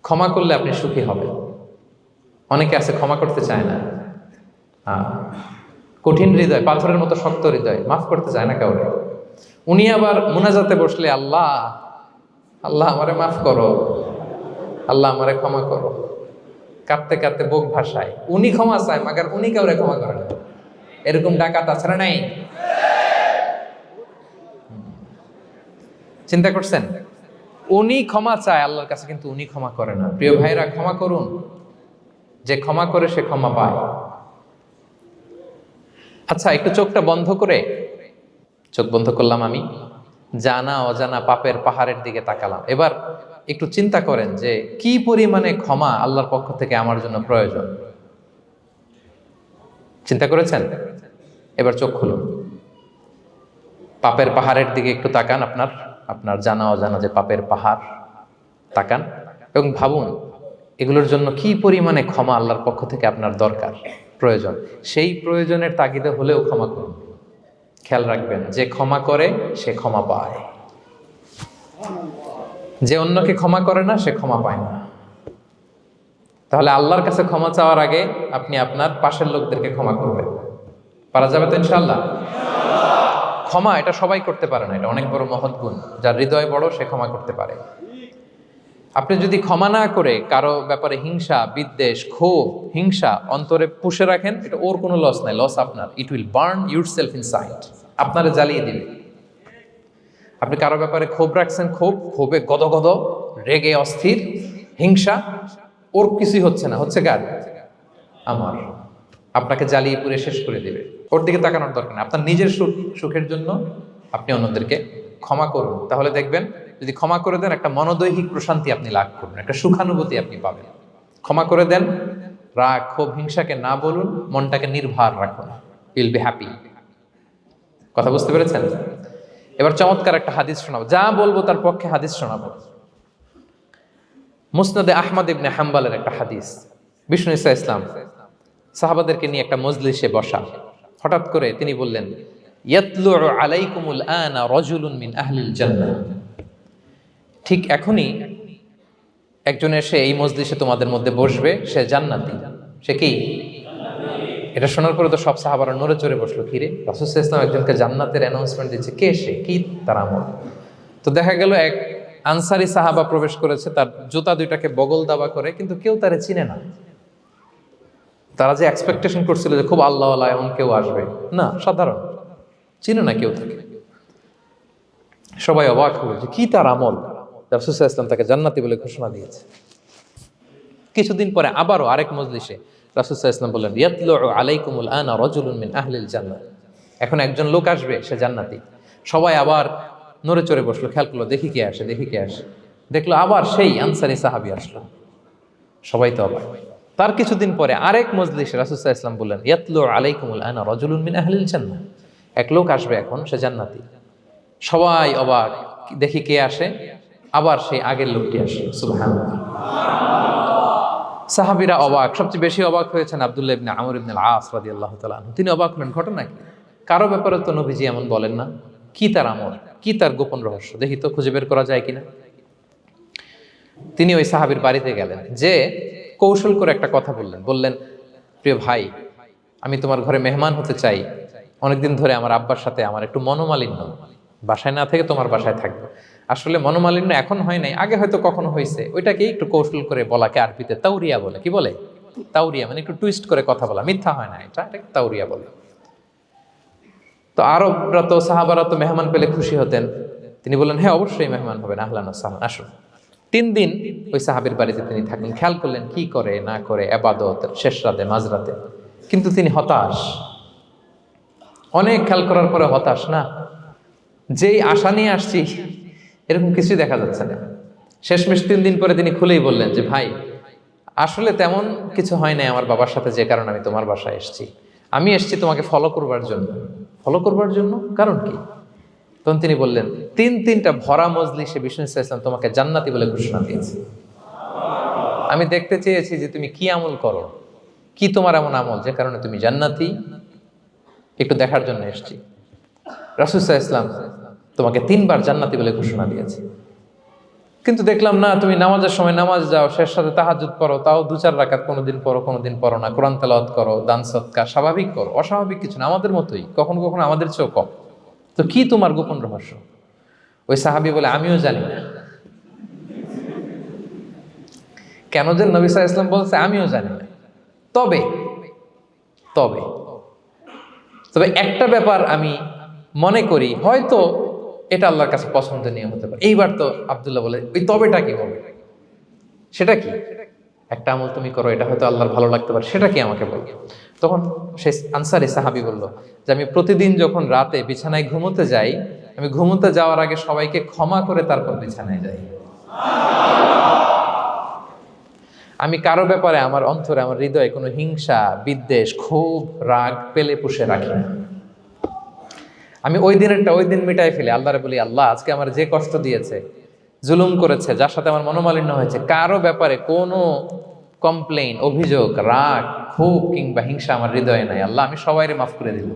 ক্ষমা করলে আপনি সুখী হবেন। অনেকে আছে ক্ষমা করতে চায় না, কঠিন হৃদয়, পাথরের মতো শক্ত হৃদয়, মাফ করতে চায় না কাউকে। উনি আবার মুনাজাতে বসলে, আল্লাহ আল্লাহ আমারে মাফ করো, আল্লাহ আমারে ক্ষমা করো। কাঁদতে কাঁদতে বুক ভাসায়, উনি ক্ষমা চায় মাগার উনি কাউরে ক্ষমা করে না। এরকম ডাকাত আছে না নাই? চিন্তা করছেন? উনি ক্ষমা চায় আল্লাহর কাছে, কিন্তু উনি ক্ষমা করে না। প্রিয় ভাইরা, ক্ষমা করুন। যে ক্ষমা করে সে ক্ষমা পায়। আচ্ছা, একটু চোখটা বন্ধ করে, চোখ বন্ধ করলাম আমি, জানা অজানা পাপের পাহাড়ের দিকে তাকালাম। এবার একটু চিন্তা করেন যে কি পরিমাণে ক্ষমা আল্লাহর পক্ষ থেকে আমার জন্য প্রয়োজন। চিন্তা করেছেন? এবার চোখ খুলুন, পাপের পাহাড়ের দিকে একটু তাকান, আপনার জানা অজানা যে পাপের পাহাড়, তাকান এবং ভাবুন এগুলোর জন্য কি পরিমাণে ক্ষমা আল্লাহর পক্ষ থেকে আপনার দরকার, প্রয়োজন। সেই প্রয়োজনের তাগিদে হলেও ক্ষমা করুন। খেয়াল রাখবেন, যে ক্ষমা করে সে ক্ষমা পায়, যে অন্যকে ক্ষমা করে না সে ক্ষমা পায় না। তাহলে আল্লাহর কাছে ক্ষমা চাওয়ার আগে আপনি আপনার পাশের লোকদেরকে ক্ষমা করবেন। পারা যাবে তো ইনশাআল্লাহ? ক্ষমা এটা সবাই করতে পারে না, এটা অনেক বড় মহৎ গুণ। যার হৃদয় বড় সে ক্ষমা করতে পারে। আপনি যদি ক্ষমা না করে কারো ব্যাপারে হিংসা, বিদ্বেষ, ক্ষোভ, হিংসা অন্তরে পুষে রাখেন, এটা ওর কোনো লস নাই, লস আপনার। It will burn your self inside, আপনারা জ্বালিয়ে দিবে। আপনি কারো ব্যাপারে ক্ষোভ রাখছেন, ক্ষোভে গদগদ, রেগে অস্থির, হিংসা, ওর কিছুই হচ্ছে না, হচ্ছে কার? আমার। আপনাকে জ্বালিয়ে পুড়ে শেষ করে দিবে। ওর দিকে তাকানোর দরকার নেই। আপনার নিজের সুখের জন্য আপনি অন্যদেরকে ক্ষমা করুন। তাহলে দেখবেন, যদি ক্ষমা করে দেন, একটা মনোদৈহিক প্রশান্তি আপনি লাভ করবেন, একটা সুখানুভূতি আপনি পাবেন। ক্ষমা করে দেন, রাগ, ক্ষোভ, হিংসাকে না বলুন, মনটাকে নির্ভার রাখুন, ইউল বি হ্যাপি। কথা বুঝতে পেরেছেন? এবার চমৎকার একটা হাদিস শোনাবো, যা বলবো তার পক্ষে হাদিস শোনাবো। মুসনাদে আহমদ ইবনে হাম্বালের একটা হাদিস। বিষ্ণু ইসা ইসলাম সাহাবাদেরকে নিয়ে একটা মজলিসে বসা, হঠাৎ করে তিনি বললেন, ইয়াতলু আলাইকুমুল আনা রাজুলুন মিন আহলিল জান্নাহ। ঠিক এখনই একজন এসে এই মজলিসে তোমাদের মধ্যে বসবে, সে জান্নাতি। সে কি? এটা শোনার পরে তো সব সাহাবারা নড়ে চড়ে বসলো, কিরে, রাসূল সাল্লাল্লাহু আলাইহি ওয়াসাল্লাম একজনকে জান্নাতের অ্যানাউন্সমেন্ট দিচ্ছে, কে সে, কি তার আমল? তো দেখা গেল এক আনসারি সাহাবা প্রবেশ করেছে, তার জুতা দুইটাকে বগল দাবা করে, কিন্তু কেউ তারে চিনে না। তারা যে এক্সপেকটেশন করছিল যে খুব আল্লাহওয়ালা এমন কেউ আসবে, না, সাধারণ, চিনে না কেউ তাকে। সবাই অবাক হলো যে কি তার আমল, রাসূল সাল্লাল্লাহু আলাইহি ওয়াসাল্লাম তাকে জান্নাতি বলে ঘোষণা দিয়েছে। কিছুদিন পরে আবারও আরেক মজলিসে রাসূল সাল্লাল্লাহু আলাইহি ওয়াসাল্লাম বললেন, ইয়াতলু আলাইকুমুল আনা রাজুলুন মিন আহলিল জান্নাহ। এখন একজন লোক আসবে, সে জান্নাতি। সবাই আবার নড়ে চড়ে বসলো, খেয়াল করলো, দেখি কে আসে, দেখি কে আসে। দেখলো আবার সেই আনসারি সাহাবী আসলো। সবাই তো অবাক। তার কিছুদিন পরে আরেক মজলিসে রাসূল সাল্লাল্লাহু আলাইহি ওয়াসাল্লাম বললেন, ইয়াতলু আলাইকুমুল আনা রাজুলুন মিন আহলিল জান্নাহ। এক লোক আসবে এখন, সে জান্নাতি। সবাই অবাক, দেখি কে আসে, আবার সেই আগের লোকটি আসে। সুবহানাল্লাহ। সাহাবীরা অবাক, সবচেয়ে বেশি অবাক হয়েছেন আব্দুল্লাহ ইবনে আমর ইবনে আল-আস রাদিয়াল্লাহু তাআলা আনহু। তিনি অবাক হলেন, ঘটনা কি? কারো ব্যাপারে তো নবীজি এমন বলেন না, কি তার আমল, কি তার গোপন রহস্য, দেখি তো খুঁজে বের করা যায় কিনা। তিনি ওই সাহাবীর বাড়িতে গেলেন, যে কৌশল করে একটা কথা বললেন, প্রিয় ভাই, আমি তোমার ঘরে মেহমান হতে চাই। অনেকদিন ধরে আমার আব্বার সাথে আমার একটু মনোমালিন্য, বাসায় না থেকে তোমার বাসায় থাকবে। আসলে মনোমালিন্য এখন হয় নাই, আগে হয়তো কখনো হয়েছে। ওইটাকে একটু কৌশল করে বলাকে আরবিতে তাওরিয়া বলে। কি বলে? তাওরিয়া, মানে একটু টুইস্ট করে কথা বলা, মিথ্যা হয় না, এটাকে তাওরিয়া বলে। তো আরবরা তো, সাহাবারা তো মেহমান পেলে খুশি হতেন। তিনি বললেন, হ্যাঁ অবশ্যই মেহমান হবেন, আহলান ওয়া সাহলান, আসুন। 3 দিন ওই সাহাবীর বাড়িতে তিনি থাকলেন। খেয়াল করলেন কি করে না করে, ইবাদত, শেষ রাতে, মাঝরাতে। কিন্তু তিনি হতাশ, অনেক খেয়াল করার পরে হতাশ। না, যেই আশা নিয়ে আসছি এরকম কিছুই দেখা যাচ্ছে না। শেষমেশ 3 দিন পরে তিনি খুলেই বললেন যে, ভাই আসলে তেমন কিছু হয় নাই আমার বাবার সাথে, যে কারণে আমি তোমার বাসায় এসেছি। আমি এসেছি তোমাকে ফলো করবার জন্য। ফলো করবার জন্য? কারণ কি? তখন তিনি বললেন, 3টা ভরা মজলিসে বিষ্ণু সাল্লাল্লাহু আলাইহি ওয়াসাল্লাম তোমাকে জান্নাতি বলে ঘোষণা দিয়েছে। আমি দেখতে চেয়েছি যে তুমি কি আমল করো, কি তোমার এমন আমল যে কারণে তুমি জান্নাতি, একটু দেখার জন্য এসেছি। রাসূল সাল্লাল্লাহু আলাইহি ওয়াসাল্লাম তোমাকে 3 বার জান্নাতি বলে ঘোষণা দিয়েছে, কিন্তু দেখলাম না, তুমি নামাজের সময় নামাজ যাও, শেষ সাথে তাহাজ্জুদ পড়ো, তাও 2-4 রাকাত, কোনোদিন পড়ো কোনোদিন পড়ো না, কোরআন তেলাওয়াত করো, দান সদকা, স্বাভাবিক করো, অস্বাভাবিক কিছু না, আমাদের মতোই, কখনো কখনো আমাদের চেয়েও কম। তো কি তোমার গোপন রহস্য? ওই সাহাবী বলে, আমিও জানি না। কেন যে নবী সাল্লাল্লাহু আলাইহি ওয়াসাল্লাম বলছে আমিও জানি না। তবে তবে তবে একটা ব্যাপার আমি মনে করি, হয়তো এটা আল্লাহর কাছে পছন্দনীয় হতে পারে। এইবার তো আব্দুল্লাহ বলে, ওই তবেটা কি বলে? সেটা কি? একটা আমল তুমি করো, এটা হয়তো আল্লাহর ভালো লাগতে পারে, সেটা কি আমাকে বলো। তখন সে আনসারী সাহাবী বলল যে আমি প্রতিদিন যখন রাতে বিছানায় ঘুমোতে যাই, আমি ঘুমোতে যাওয়ার আগে সবাইকে ক্ষমা করে তারপর বিছানায় যাই। আমি কারো ব্যাপারে আমার অন্তরে, আমার হৃদয়ে কোনো হিংসা, বিদ্বেষ, ক্ষোভ, রাগ পেলে পুষে রাখি না। আমি ওই দিনেরটা ওই দিন মিটাই ফেলি। আল্লাহরে বলি, আল্লাহ আজকে আমার যে কষ্ট দিয়েছে, জুলুম করেছে, যার সাথে আমার মনোমালিন্য হয়েছে, কারো ব্যাপারে কোনো কমপ্লেইন, অভিযোগ, রাগ, ক্ষোভ কিংবা হিংসা আমার হৃদয়ে নাই। আল্লাহ আমি সবাইরে মাফ করে দিল।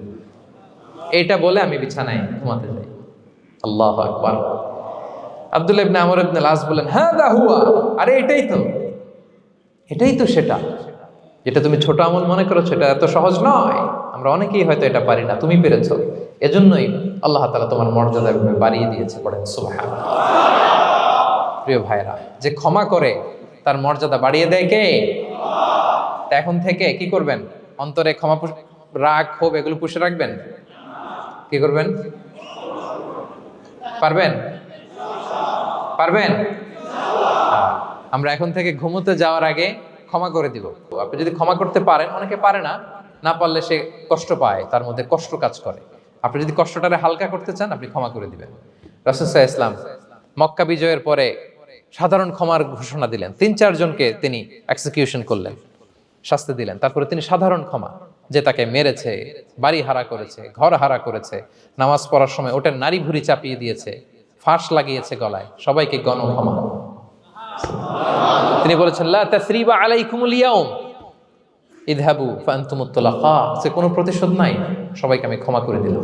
এইটা বলে আমি বিছানায় ঘুমাতে যাই। আল্লাহু আকবার। আব্দুল্লাহ ইবনে আমর ইবনে আল-আস বলেন, হ্যাঁ দা হুয়া, আরে এটাই তো সেটা যেটা তুমি ছোট আমল মনে করেছো, এটা এত সহজ নয়। আমরা অনেকেই হয়তো এটা পারি না, তুমি পেরেছো। এজন্যই আল্লাহ তাআলা তোমার মর্যাদা বাড়িয়ে দিয়েছে। পড়েন সুবহানাল্লাহ। প্রিয় ভাইরা, যে ক্ষমা করে তার মর্যাদা বাড়িয়ে দেয় কে? তা এখন থেকে কি করবেন? অন্তরে ক্ষমা, রাগ, ক্ষোভ এগুলো পুষে রাখবেন। কি করবেন? পারবেন? আমরা এখন থেকে ঘুমোতে যাওয়ার আগে ক্ষমা করে দিব। আপনি যদি ক্ষমা করতে পারেন, অনেকে পারে না, না পারলে সে কষ্ট পায়, তার মধ্যে কষ্ট কাজ করে। আপনি যদি কষ্টটারে হালকা করতে চান, আপনি ক্ষমা করে দিবেন। রাসূল সাল্লাল্লাহু আলাইহি ওয়াসাল্লাম মক্কা বিজয়ের পরে সাধারণ ক্ষমার ঘোষণা দিলেন। ৩-৪ জনকে তিনি এক্সিকিউশন করলেন, শাস্তি দিলেন। তারপরে তিনি সাধারণ ক্ষমা, যে তাকে মেরেছে, বাড়ি হারা করেছে, ঘর হারা করেছে, নামাজ পড়ার সময় ওটার নারী ভুঁড়ি চাপিয়ে দিয়েছে, ফাঁস লাগিয়েছে গলায়, সবাইকে গণ ক্ষমা। তিনি বলেছেন, লা তাসরিবা আলাইকুমুল ইয়াউম ইযহাবু ফাআনতুমুত তুলাকা। সে কোনো প্রতিশোধ নাই, সবাইকে আমি ক্ষমা করে দিলাম।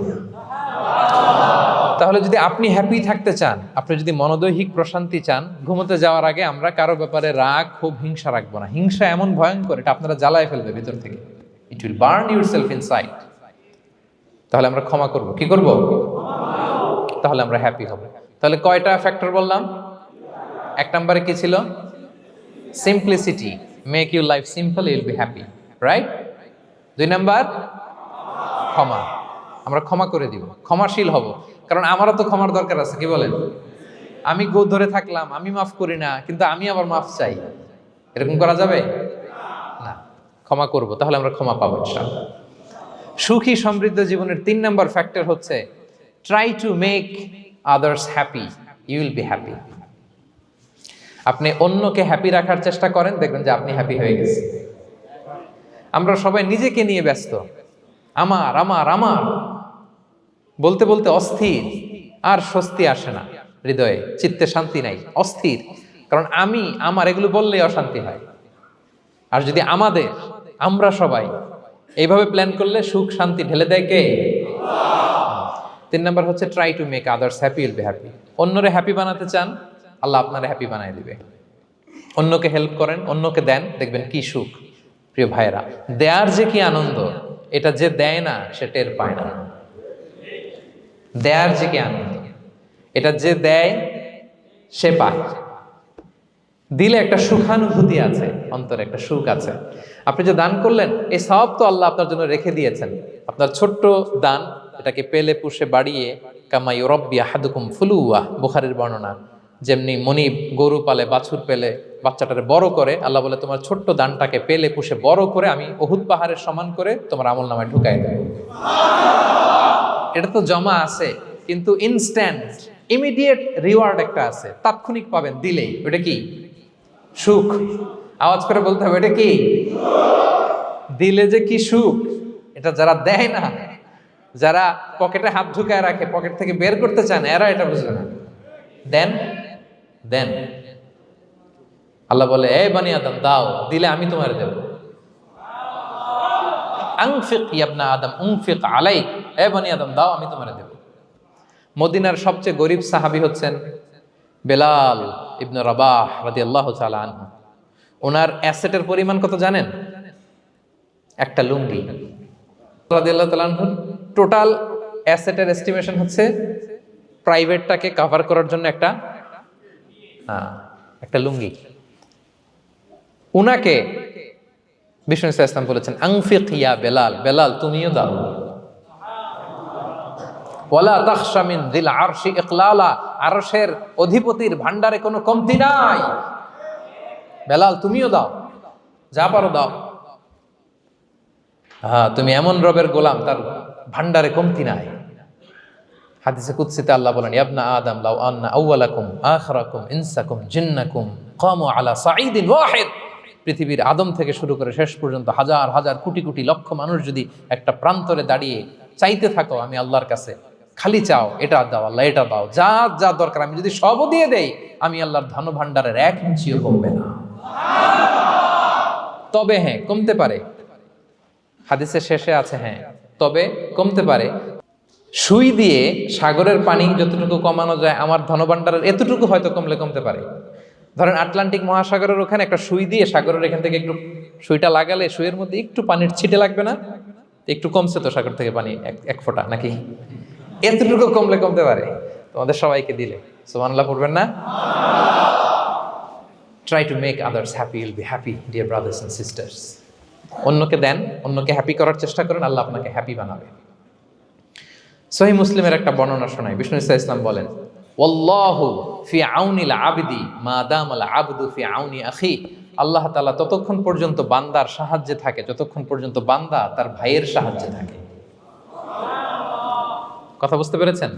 তাহলে যদি আপনি হ্যাপি থাকতে চান, আপনি যদি মনোদৈহিক প্রশান্তি চান, ঘুমোতে যাওয়ার আগে আমরা কারো ব্যাপারে রাগ, ক্ষোভ, হিংসা রাখবো না। হিংসা এমন ভয়ঙ্কর, এটা আপনারা জ্বালায় ফেলবে ভিতর থেকে। It will burn yourself inside. তাহলে আমরা ক্ষমা করব। কি করব? তাহলে আমরা হ্যাপি হব। তাহলে কয়টা ফ্যাক্টর বললাম? 1 নম্বরে কি ছিল? Simplicity, make your life simple, you will be happy, right? 2 number ক্ষমা, আমরা ক্ষমা করে দিব, ক্ষমাশীল হব। কারণ আমারও তো ক্ষমার দরকার আছে, কি বলেন? আমি গো ধরে থাকলাম, আমি মাফ করি না, কিন্তু আমি আবার মাফ চাই, এরকম করা যাবে না। ক্ষমা করব, তাহলে আমরা ক্ষমা পাবো ইনশাআল্লাহ। সুখী সমৃদ্ধ জীবনের 3 নাম্বার ফ্যাক্টর হচ্ছে try to make others happy, you will be happy. আপনি অন্যকে হ্যাপি রাখার চেষ্টা করেন, দেখবেন যে আপনি হ্যাপি হয়ে গেছেন। আমরা সবাই নিজেকে নিয়ে ব্যস্ত, আমার আমার আমার বলতে বলতে অস্থির, আর স্বস্তি আসে না হৃদয়ে, চিত্তে শান্তি নাই, অস্থির। কারণ আমি আমার এগুলো বললেই অশান্তি হয়। আর যদি আমরা সবাই এইভাবে প্ল্যান করলে সুখ শান্তি ঢেলে দেয় কে? 3 নাম্বার হচ্ছে try to make others happy, will be happy. অন্যরে হ্যাপি বানাতে চান, আল্লাহ আপনারে হ্যাপি বানায় দিবে। অন্যকে হেল্প করেন, অন্যকে দেন, দেখবেন কি সুখ। প্রিয় ভাইয়েরা, দেয়ার যে কি আনন্দ, এটা যে দেয় না সে টের পায় না। দেয়ার যে কি আনন্দ, এটা যে দেয় সে পায়। দিলে একটা সুখানুভূতি আছে, অন্তরে একটা সুখ আছে। আপনি যে দান করলেন, এই সওয়াব তো আল্লাহ আপনার জন্য রেখে দিয়েছেন। আপনার ছোট্ট দান, এটাকে পেলে পুষে বাড়িয়ে, কামা ইউরাব্বি আহাদুকুম ফুলুওয়া, বুখারীর বর্ণনা, যেমনি মনিব গরু পালে, বাছুর পেলে বাচ্চাটারে বড় করে, আল্লাহ বলে তোমার ছোট্ট দানটাকে পেলে পুষে বড় করে আমি উহুদ পাহাড়ের সমান করে তোমার আমলনামায় ঢুকাই দেব। এটা তো জমা আছে, কিন্তু ইনস্ট্যান্ট ইমিডিয়েট রিওয়ার্ড একটা আছে, তাৎক্ষণিক পাবেন দিলেই। ওটা কি? সুখ। আওয়াজ করে বলতে হবে, এটা কি? দিলে যে কি সুখ, এটা যারা দেয় না, যারা পকেটে হাত ঢুকায় রাখে, পকেট থেকে বের করতে চান, এরা এটা বুঝবে না। দেন দেন, আল্লাহ বলে, এ বানি আদম দাও, দিলে আমি তোমার দেব। আনফিক ইয়া আদম উনফিক আলাইক, এ বানি আদম দাও, আমি তোমার দেব। মদিনার সবচেয়ে গরিব সাহাবী হচ্ছেন বেলাল ইবনে রাবাহ রাদিয়াল্লাহু তাআলা আনহু। ওনার অ্যাসেটের পরিমাণ কত জানেন? একটা লুঙ্গি। রাদিয়াল্লাহু তাআলা আনহু টোটাল অ্যাসেটের এস্টিমেশন হচ্ছে প্রাইভেটটাকে কভার করার জন্য একটা লুঙ্গি। উনাকে বিষ্ণু ইসলাম বলেছেন আনফিক ইয়া বেলাল, বেলাল তুমিও দাও। ওয়ালা তাখশা মিন যিল আরশি ইকলালা, আরশের অধিপতির ভান্ডারে কোনো কমতি নাই, বেলাল তুমিও দাও, যা পারো দাও। হ্যাঁ, তুমি এমন রবের গোলাম তার ভান্ডারে কমতি নাই। হাদিসে কুদসিতে আল্লাহ বলেন, ইবনা আদম লাউ আন্না আউওয়ালাকুম আখিরাকুম ইনসাকুম জিন্নাকুম কামু আলা সাঈদিন ওয়াহিদ, পৃথিবীর আদম থেকে শুরু করে শেষ পর্যন্ত হাজার হাজার কোটি কোটি লক্ষ মানুষ যদি একটা প্রান্তরে দাঁড়িয়ে চাইতে থাকো আমি আল্লাহর কাছে, খালি চাও এটা দাও আল্লাহ, এটা দাও, যা যা দরকার আমি যদি সবও দিয়ে দেই, আমি আল্লাহর ধন ভান্ডারের 1 ইঞ্চিও কমবে না। তবে হ্যাঁ, কমতে পারে, হাদিসের শেষে আছে হ্যাঁ তবে কমতে পারে। সুই দিয়ে সাগরের পানি যতটুকু কমানো যায় আমার ধনভাণ্ডারের এতটুকু হয়তো কমলে কমতে পারে। ধরেন আটলান্টিক মহাসাগরের ওখানে একটা সুই দিয়ে সাগরের এখান থেকে একটু সুইটা লাগালে সুইয়ের মধ্যে একটু পানির ছিটে লাগবে না? একটু কমছে তো সাগর থেকে পানি এক ফোঁটা, নাকি এতটুকু কমলে কমতে পারে। তোমাদের সবাইকে দিলে সুবহানাল্লাহ পড়বেন না? Try to make others happy, will be happy dear brothers and sisters. অন্যকে দেন, অন্যকে হ্যাপি করার চেষ্টা করেন, আল্লাহ আপনাকে হ্যাপি বানাবে। সহিহ মুসলিমের একটা বর্ণনা শোনাই, বিষ্ণু ইসলাম বলেন, ওয়াল্লাহু ফি আউনিল আবদি মা দামাল আবদু ফি আউনি আখি, আল্লাহ তাআলা ততক্ষণ পর্যন্ত বান্দার সাহায্যে থাকে যতক্ষণ পর্যন্ত বান্দা তার ভাইয়ের সাহায্যে থাকে। কথা বুঝতে পেরেছেন?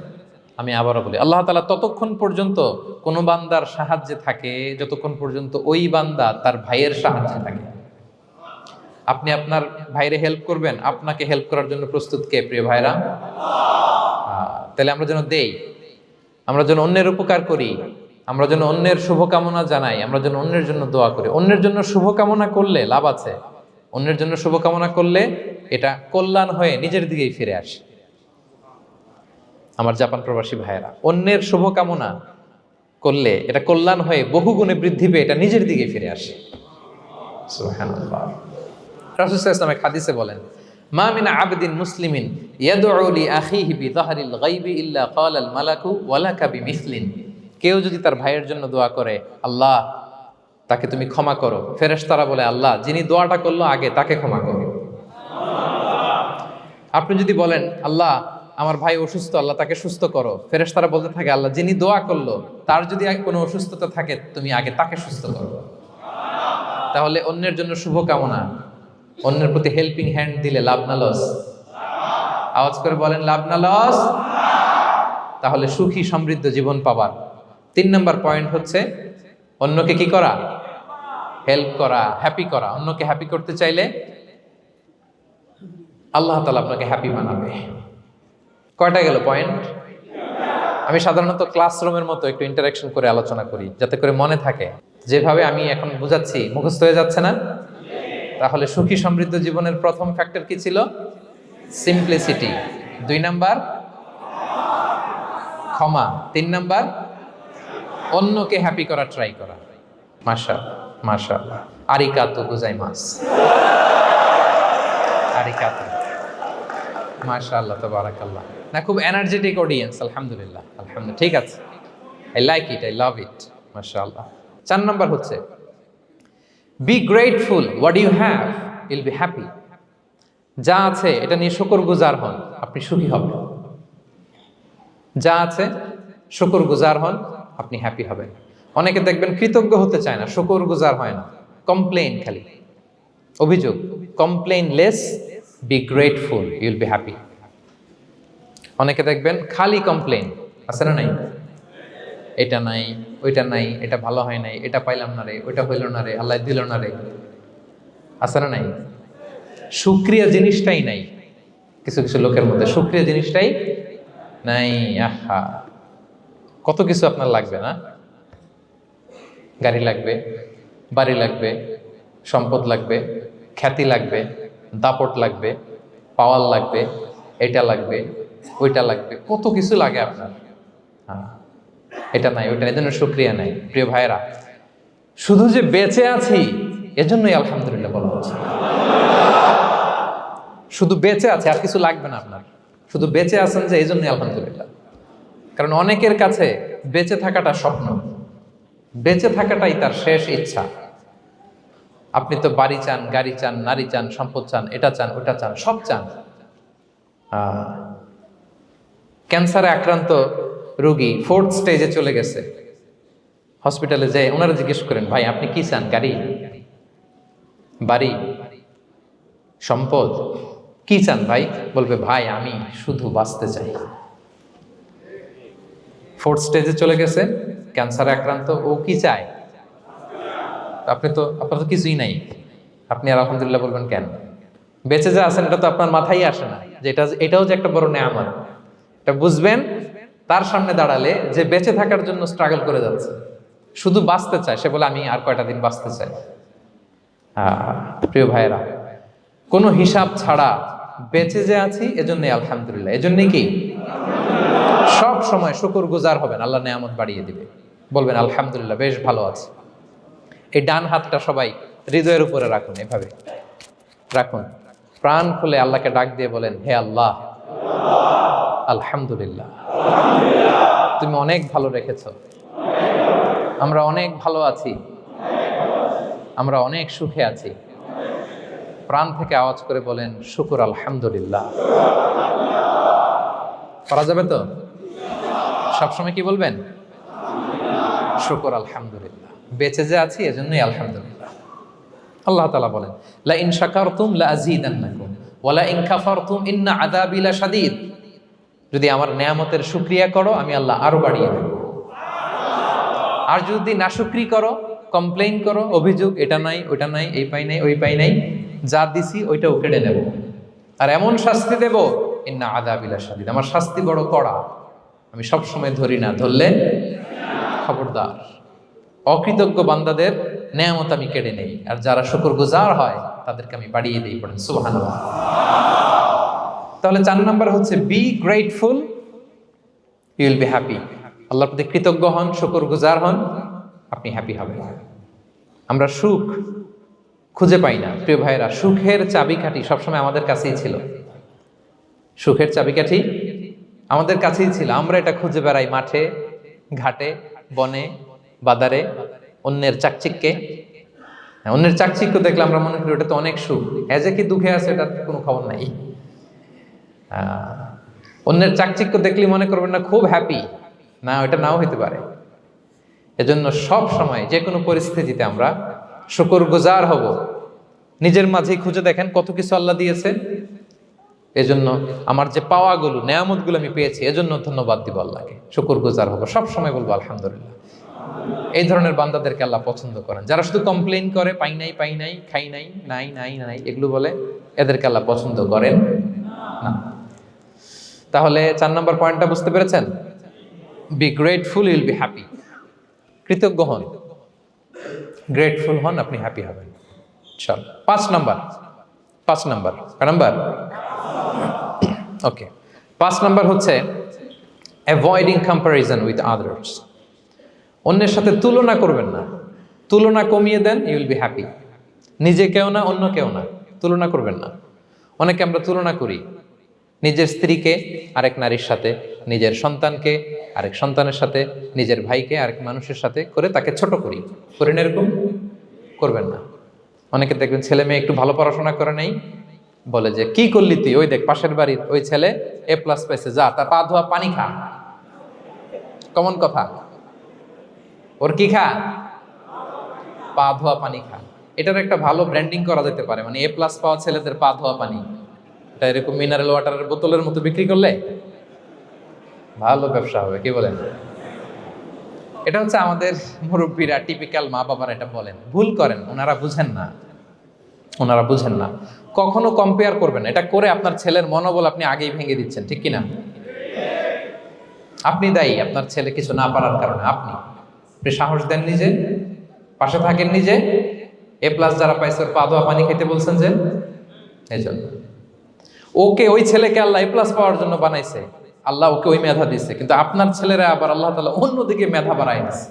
আমি আবারও বলি, আল্লাহ তাআলা ততক্ষণ পর্যন্ত কোন বান্দার সাহায্যে থাকে যতক্ষণ পর্যন্ত ওই বান্দা তার ভাইয়ের সাহায্যে থাকে। আপনি আপনার ভাইরে হেল্প করবেন, আপনাকে হেল্প করার জন্য প্রস্তুত কে প্রিয় ভাইরা? তাহলে আমরা যেন দেই, আমরা যেন অন্যের উপকার করি, আমরা যেন অন্যের শুভকামনা জানাই, আমরা যেন অন্যের জন্য দোয়া করি। অন্যের জন্য শুভকামনা করলে লাভ আছে, অন্যের জন্য শুভকামনা করলে এটা কল্যাণ হয়ে নিজের দিকেই ফিরে আসে। আমার জাপান প্রবাসী ভাইয়েরা, অন্যের শুভকামনা করলে এটা কল্যাণ হয়ে বহুগুণে বৃদ্ধি পেয়ে এটা নিজের দিকে ফিরে আসে। সুবহানাল্লাহ। রাসূল সাল্লাল্লাহু আলাইহি ওয়াসাল্লাম হাদিসে বলেন, মা মিন আবদিন মুসলিমিন ইয়াদউ লি আখিহি বিযাহরিল গায়বি ইল্লা ক্বালাল মালাকু ওয়া লাকা বিমিসলিন, কেউ যদি তার ভাইয়ের জন্য দোয়া করে, আল্লাহ তাকে তুমি ক্ষমা করো, ফেরেশতারা বলে, আল্লাহ যিনি দোয়াটা করলো আগে তাকে ক্ষমা করো। আপনি যদি বলেন, আল্লাহ আমার ভাই অসুস্থ, আল্লাহ তাকে সুস্থ করো, ফেরেশতারা বলতে থাকে, আল্লাহ যিনি দোয়া করলো তার যদি কোনো অসুস্থতা থাকে তুমি আগে তাকে সুস্থ করো। তাহলে অন্যের জন্য শুভকামনা, অন্যের প্রতি হেল্পিং হ্যান্ড দিলে লাভ না লস? আওয়াজ করে বলেন, লাভ না লস? তাহলে সুখী সমৃদ্ধ জীবন পাবার 3 নম্বর পয়েন্ট হচ্ছে অন্যকে কি করা? হেল্প করা, হ্যাপি করা। অন্যকে হ্যাপি করতে চাইলে আল্লাহ তাআলা আপনাকে হ্যাপি বানাবে। কয়টা গেল পয়েন্ট? আমি সাধারণত ক্লাসরুমের মতো একটু ইন্টারাকশন করে আলোচনা করি যাতে করে মনে থাকে। যেভাবে আমি এখন বুঝাচ্ছি মুখস্থ হয়ে যাচ্ছে না? তাহলে সুখী সমৃদ্ধ জীবনের প্রথম ফ্যাক্টর কি ছিল? সিম্পলিসিটি। 2 নাম্বার ক্ষমা। 3 নাম্বার অন্যকে হ্যাপি করা ট্রাই করা। মাশাআল্লাহ মাশাআল্লাহ, আরিকাতু গোজাইমাস, আরিকাতু, মাশাআল্লাহ তাবারাকাল্লাহ। না, খুব এনার্জেটিক অডিয়েন্স, আলহামদুলিল্লাহ আলহামদুলিল্লাহ, ঠিক আছে, I like it, I love it, মাশাআল্লাহ। 4 নাম্বার হচ্ছে be grateful what you have, you'll be happy. যা আছে এটা নিয়ে শুকরগুজার হন, আপনি সুখী হবেন। যা আছে শুকরগুজার হন, আপনি হ্যাপি হবেন। অনেকে দেখবেন কৃতজ্ঞ হতে চায় না, শুকরগুজার হয় না, কমপ্লেইন, খালি অভিযোগ। Complain less, be grateful, Yule be happy. অনেকে দেখবেন খালি কমপ্লেইন, আছে না নাই? এটা নাই, ওইটা নাই, এটা ভালো হয় নাই, এটা পাইলাম না রে, ওইটা হইল না রে, আল্লাহ দিল না রে, আছে না নাই? শুকরিয়া জিনিসটাই নাই কিছু কিছু লোকের মধ্যে, শুকরিয়া জিনিসটাই নাই। আহা, কত কিছু আপনার লাগবে না? গাড়ি লাগবে, বাড়ি লাগবে, সম্পদ লাগবে, খ্যাতি লাগবে, দাপট লাগবে, পাওয়ার লাগবে, এটা লাগবে, ওইটা লাগবে, কত কিছু লাগে আপনার। হ্যাঁ, এটা নাই, ওইটা, এজন্য শুকরিয়া নাই। প্রিয় ভাইয়েরা, শুধু যে বেঁচে আছি এজন্যই আলহামদুলিল্লাহ বলা হচ্ছে। শুধু বেঁচে আছে, আর কিছু লাগবে না আপনার, শুধু বেঁচে আছেন যে এই জন্যই আলহামদুলিল্লাহ। কারণ অনেকের কাছে বেঁচে থাকাটা স্বপ্ন, বেঁচে থাকাটাই তার শেষ ইচ্ছা। আপনি তো বাড়ি চান, গাড়ি চান, নারী চান, সম্পদ চান, এটা চান, ওটা চান, সব চান। ক্যান্সারে আক্রান্ত রোগী 4th স্টেজে চলে গেছে, হসপিটালে যেয়ে ওনারা জিজ্ঞেস করেন, ভাই আপনি কি চান? গাড়ি, বাড়ি, সম্পদ, কি চান ভাই? বলবে, ভাই আমি শুধু বাঁচতে চাই। 4th স্টেজে চলে গেছে, ক্যান্সারে আক্রান্ত, ও কি চায়? আপনার তো কিছুই নাই, আপনি আর আলহামদুলিল্লাহ বলবেন কেন? বেঁচে যে আছেন এটা তো আপনার মাথায় আসে না যে এটাও যে একটা বড় নেয়ামত। এটা বুঝবেন তার সামনে দাঁড়ালে, যে বেঁচে থাকার জন্য স্ট্রাগল করে যাচ্ছে, শুধু বাঁচতে চায়, সে বলে আমি আর কয়টা দিন বাঁচতে চাই। প্রিয় ভাইয়েরা, কোনো হিসাব ছাড়া বেঁচে যে আছি এজন্যই আলহামদুলিল্লাহ। এজন্যই কি সব সময় শুকর গুজার হবেন, আল্লাহ নেয়ামত বাড়িয়ে দিবে, বলবেন আলহামদুলিল্লাহ বেশ ভালো আছে। এই ডান হাতটা সবাই হৃদয়ের উপরে রাখুন, এভাবে রাখুন, প্রাণ খুলে আল্লাহকে ডাক দিয়ে বলেন, হে আল্লাহ, আলহামদুলিল্লাহ, তুমি অনেক ভালো রেখেছ, আমরা অনেক ভালো আছি, আমরা অনেক সুখে আছি। প্রাণ থেকে আওয়াজ করে বলেন, শুকর আলহামদুলিল্লাহ। করা যাবে তো? সবসময় কি বলবেন? শুকর আলহামদুলিল্লাহ, বেঁচে যে আছি এজন্যই আলহামদুলিল্লাহ। আল্লাহ তাআলা বলেন, লা ইন শাকারতুম লা আযীদান্নাকুম ওয়া লা ইন কাফারতুম ইন্না আযাবি লাশাদীদ। যদি আমার নেয়ামতের শুকরিয়া করো আমি আল্লাহ আরো বাড়িয়ে দেব, আর যদি নাশুকরি করো, কমপ্লেইন করো, অভিযোগ, এটা নাই, ওটা নাই, এই পাই নাই, ওই পাই নাই, যা দিছি ওইটাও কেড়ে নেব, আর এমন শাস্তি দেব, ইন্না আযাবি লাশাদীদ, আমার শাস্তি বড় কড়া, আমি সব সময় ধরি না, ধরলে খবরদার। অকৃতজ্ঞ বান্দাদের নেয়ামত আমি কেড়ে নেই, আর যারা শুকরগুজার হয় তাদেরকে আমি বাড়িয়ে দিই। পড়েন সুবহানাল্লাহ। তাহলে 4 নাম্বার হচ্ছে be grateful, you will be happy. আল্লাহর প্রতি কৃতজ্ঞ হন, শুকরগুজার হন, আপনি হ্যাপি হবেন। আমরা সুখ খুঁজে পাই না প্রিয় ভাইয়েরা, সুখের চাবিকাঠি সবসময় আমাদের কাছেই ছিল। সুখের চাবিকাঠি আমাদের কাছেই ছিল, আমরা এটা খুঁজে বেড়াই মাঠে, ঘাটে, বনে, বাজারে, অন্যের চাকচিক্যে। অন্যের চাকচিক্য দেখলে আমরা মনে করি ওটা তো অনেক সুখ, এজে কি দুঃখে আছে এটার কোনো খবর নাই। অন্যের চাকচিক্য দেখলে মনে করবেন না খুব হ্যাপি, না, ওটা নাও হইতে পারে। এজন্য সব সময় যে কোনো পরিস্থিতিতে আমরা শুকরগুজার হব। নিজের মাঝেই খুঁজে দেখেন কত কিছু আল্লাহ দিয়েছে, এজন্য আমার যে পাওয়াগুলো, নেয়ামতগুলো আমি পেয়েছি, এজন্য ধন্যবাদ দিব আল্লাহকে, শুকরগুজার হব, সব সময় বলবো আলহামদুলিল্লাহ। এই ধরনের বান্দাদেরকে আল্লাহ পছন্দ করেন। যারা শুধু কমপ্লেইন করে, পাই নাই, পাই নাই, খাই নাই, নাই নাই নাই, এগুলো বলে, এদেরকে আল্লাহ পছন্দ করেন না। তাহলে 4 নম্বর পয়েন্টটা বুঝতে পেরেছেন? Be grateful, you will be happy. কৃতজ্ঞ হন, গ্রেটফুল হন, আপনি হ্যাপি হবেন। চল 5 নাম্বার ওকে, 5 নাম্বার হচ্ছে অ্যাভয়েডিং কম্প্যারিজন উইথ আদার্স। অন্যের সাথে তুলনা করবেন না, তুলনা কমিয়ে দেন, ইউ উইল বি হ্যাপি। নিজে কেউ না, অন্য কেউ না, তুলনা করবেন না। অনেকে আমরা তুলনা করি, নিজের স্ত্রীকে আরেক নারীর সাথে, নিজের সন্তানকে আরেক সন্তানের সাথে, নিজের ভাইকে আরেক মানুষের সাথে করে তাকে ছোট করি না, এরকম করবেন না। অনেকে দেখবেন ছেলে মেয়ে একটু ভালো পড়াশোনা করে নেই, বলে যে কি করলি তুই, ওই দেখ পাশের বাড়ির ওই ছেলে A+ পাইছে, যা তার পা ধোয়া পানি খা। কমন কথা, ওর কি খা? পা ধোয়া পানি খা। এটার একটা ভালো ব্র্যান্ডিং করা যেতে পারে, মানে A+ পাওয়া ছেলেদের পা ধোয়া পানি, এটা এরকম মিনারেল ওয়াটারের বোতলের মতো বিক্রি করলে ভালো ব্যবসা হবে, কি বলেন? এটা হচ্ছে আমাদের মুরব্বীরা, টিপিক্যাল মা বাবারা এটা বলেন, ভুল করেন, ওনারা বুঝেন না। কখনো কম্পেয়ার করবেন না, এটা করে আপনার ছেলের মনোবল আপনি আগেই ভেঙে দিচ্ছেন, ঠিক কিনা? আপনি দায়ী আপনার ছেলে কিছু না পারার কারণে। আপনি সাহস দেন নিজে, পাশে থাকেন নিজে। A+ যারা পাইছে ওর পা ধোয়া পানি খেতে বলছেন যে, এই জন্য ওকে, ওই ছেলেকে আল্লাহ A+ পাওয়ার জন্য বানাইছে, আল্লাহ ওকে ওই মেধা দিচ্ছে, কিন্তু আপনার ছেলেরা আবার আল্লাহ তাআলা অন্যদিকে মেধা বাড়াই দিচ্ছে।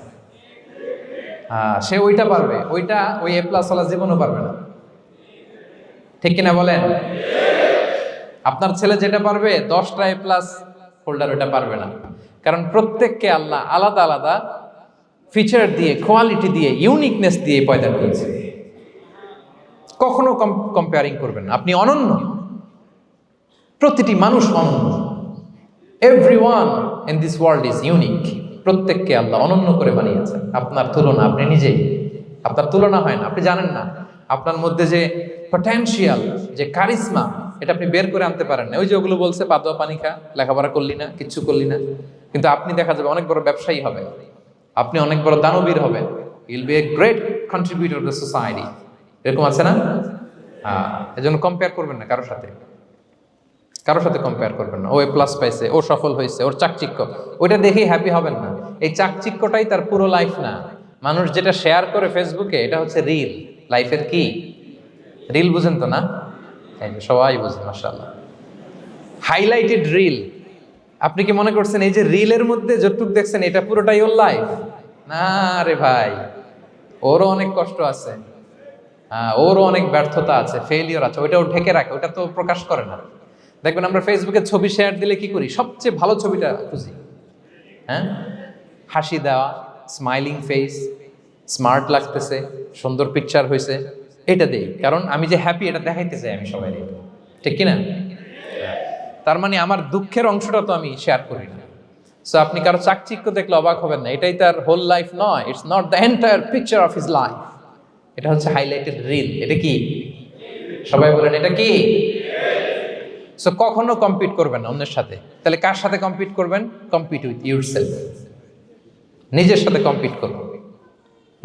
সে ওইটা পারবে, ওইটা ওই A+ ওয়ালা জীবনও পারবে না, ঠিক কিনা বলেন? আপনার ছেলে যেটা পারবে 10টা A+ হোল্ডার ওটা পারবে না, কারণ প্রত্যেককে আল্লাহ আলাদা আলাদা ফিচার দিয়ে, কোয়ালিটি দিয়ে, ইউনিকনেস দিয়ে পয়দা করেছে। কখনো কম্পেয়ারিং করবেন না। আপনি অনন্য, প্রতিটি মানুষ অনন্য। Everyone in this world is unique. প্রত্যেককে আল্লাহ অনন্য করে বানিয়েছেন। আপনার তুলনা আপনি নিজেই, আপনার তুলনা হয় না, আপনি জানেন না আপনার মধ্যে যে পটেনশিয়াল, যে কারিশমা, এটা আপনি বের করে আনতে পারেন না। ওই যে ওগুলো বলছে পা ধোয়া পানি খা, লেখাপড়া করলি না, কিচ্ছু করলি না, কিন্তু আপনি দেখা যাবে অনেক বড় ব্যবসায়ী হবে, আপনি অনেক বড় দানবীর হবেন, you'll B a great contributor two society. এরকম আছে না? এজন্য কম্পেয়ার করবেন না কারোর সাথে, কারোর সাথে কম্পেয়ার করবেন না। ও এ প্লাস পাইছে, ও সফল হয়েছে, ওর চাকচিক্য, ওইটা দেখেই হ্যাপি হবেন না। এই চাকচিক্যটাই তার পুরো লাইফ না। মানুষ যেটা শেয়ার করে ফেসবুকে, এটা হচ্ছে রিল। লাইফের কি রিল? বুঝেন তো না? সবাই বুঝেন, মাশাআল্লাহ। Highlighted reel. আপনি কি মনে করছেন এই যে রিলের মধ্যে যতটুক দেখছেন এটা পুরোটাই ওর লাইফ? না রে ভাই, ওরও অনেক কষ্ট আছে, ওরও অনেক ব্যর্থতা আছে, ফেলিওর আছে, ওইটাও ঢেকে রাখে, ওটা তো প্রকাশ করে না। দেখবেন আমরা ফেসবুকে ছবি শেয়ার দিলে কি করি? সবচেয়ে ভালো ছবিটা খুঁজি, হ্যাঁ, হাসি দেওয়া, স্মাইলিং ফেস, স্মার্ট লাগতেছে, সুন্দর পিকচার হয়েছে, এটা দেই। কারণ আমি যে হ্যাপি এটা দেখাইতে চাই আমি সবাই, ঠিক কিনা? তার মানে আমার দুঃখের অংশটা তো আমি শেয়ার করি না। সো আপনি কারো চাকচিক্য দেখলে অবাক হবেন না, এটাই তার হোল লাইফ নয়। It's not the entire picture of his life. এটা হচ্ছে হাইলাইটেড রিল। এটা কি? সবাই বলেন এটা কি? সো কখনো কম্পিট করবেন না অন্যের সাথে। তাহলে কার সাথে কম্পিট করবেন? Compete with yourself. নিজের সাথে কম্পিট করুন,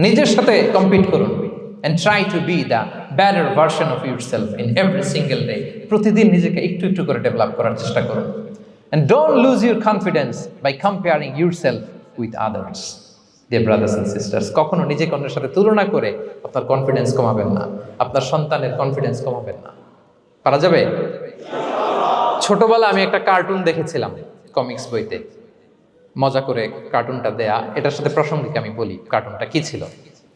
নিজের সাথে কম্পিট করুন। and try to be the better version of yourself in every single day. প্রতিদিন নিজেকে একটু একটু করে ডেভেলপ করার চেষ্টা করুন। and don't lose your confidence by comparing yourself with others. Dear brothers and sisters, কখনো নিজেকে অন্যের সাথে তুলনা করে আপনার কনফিডেন্স কমাবেন না, আপনার সন্তানের কনফিডেন্স কমাবেন না। পারা যাবে? ছোটবেলা আমি একটা কার্টুন দেখেছিলাম কমিক্স বইতে, মজা করে কার্টুনটা দেয়া। এটার সাথে প্রাসঙ্গিক আমি বলি কার্টুনটা কি ছিল।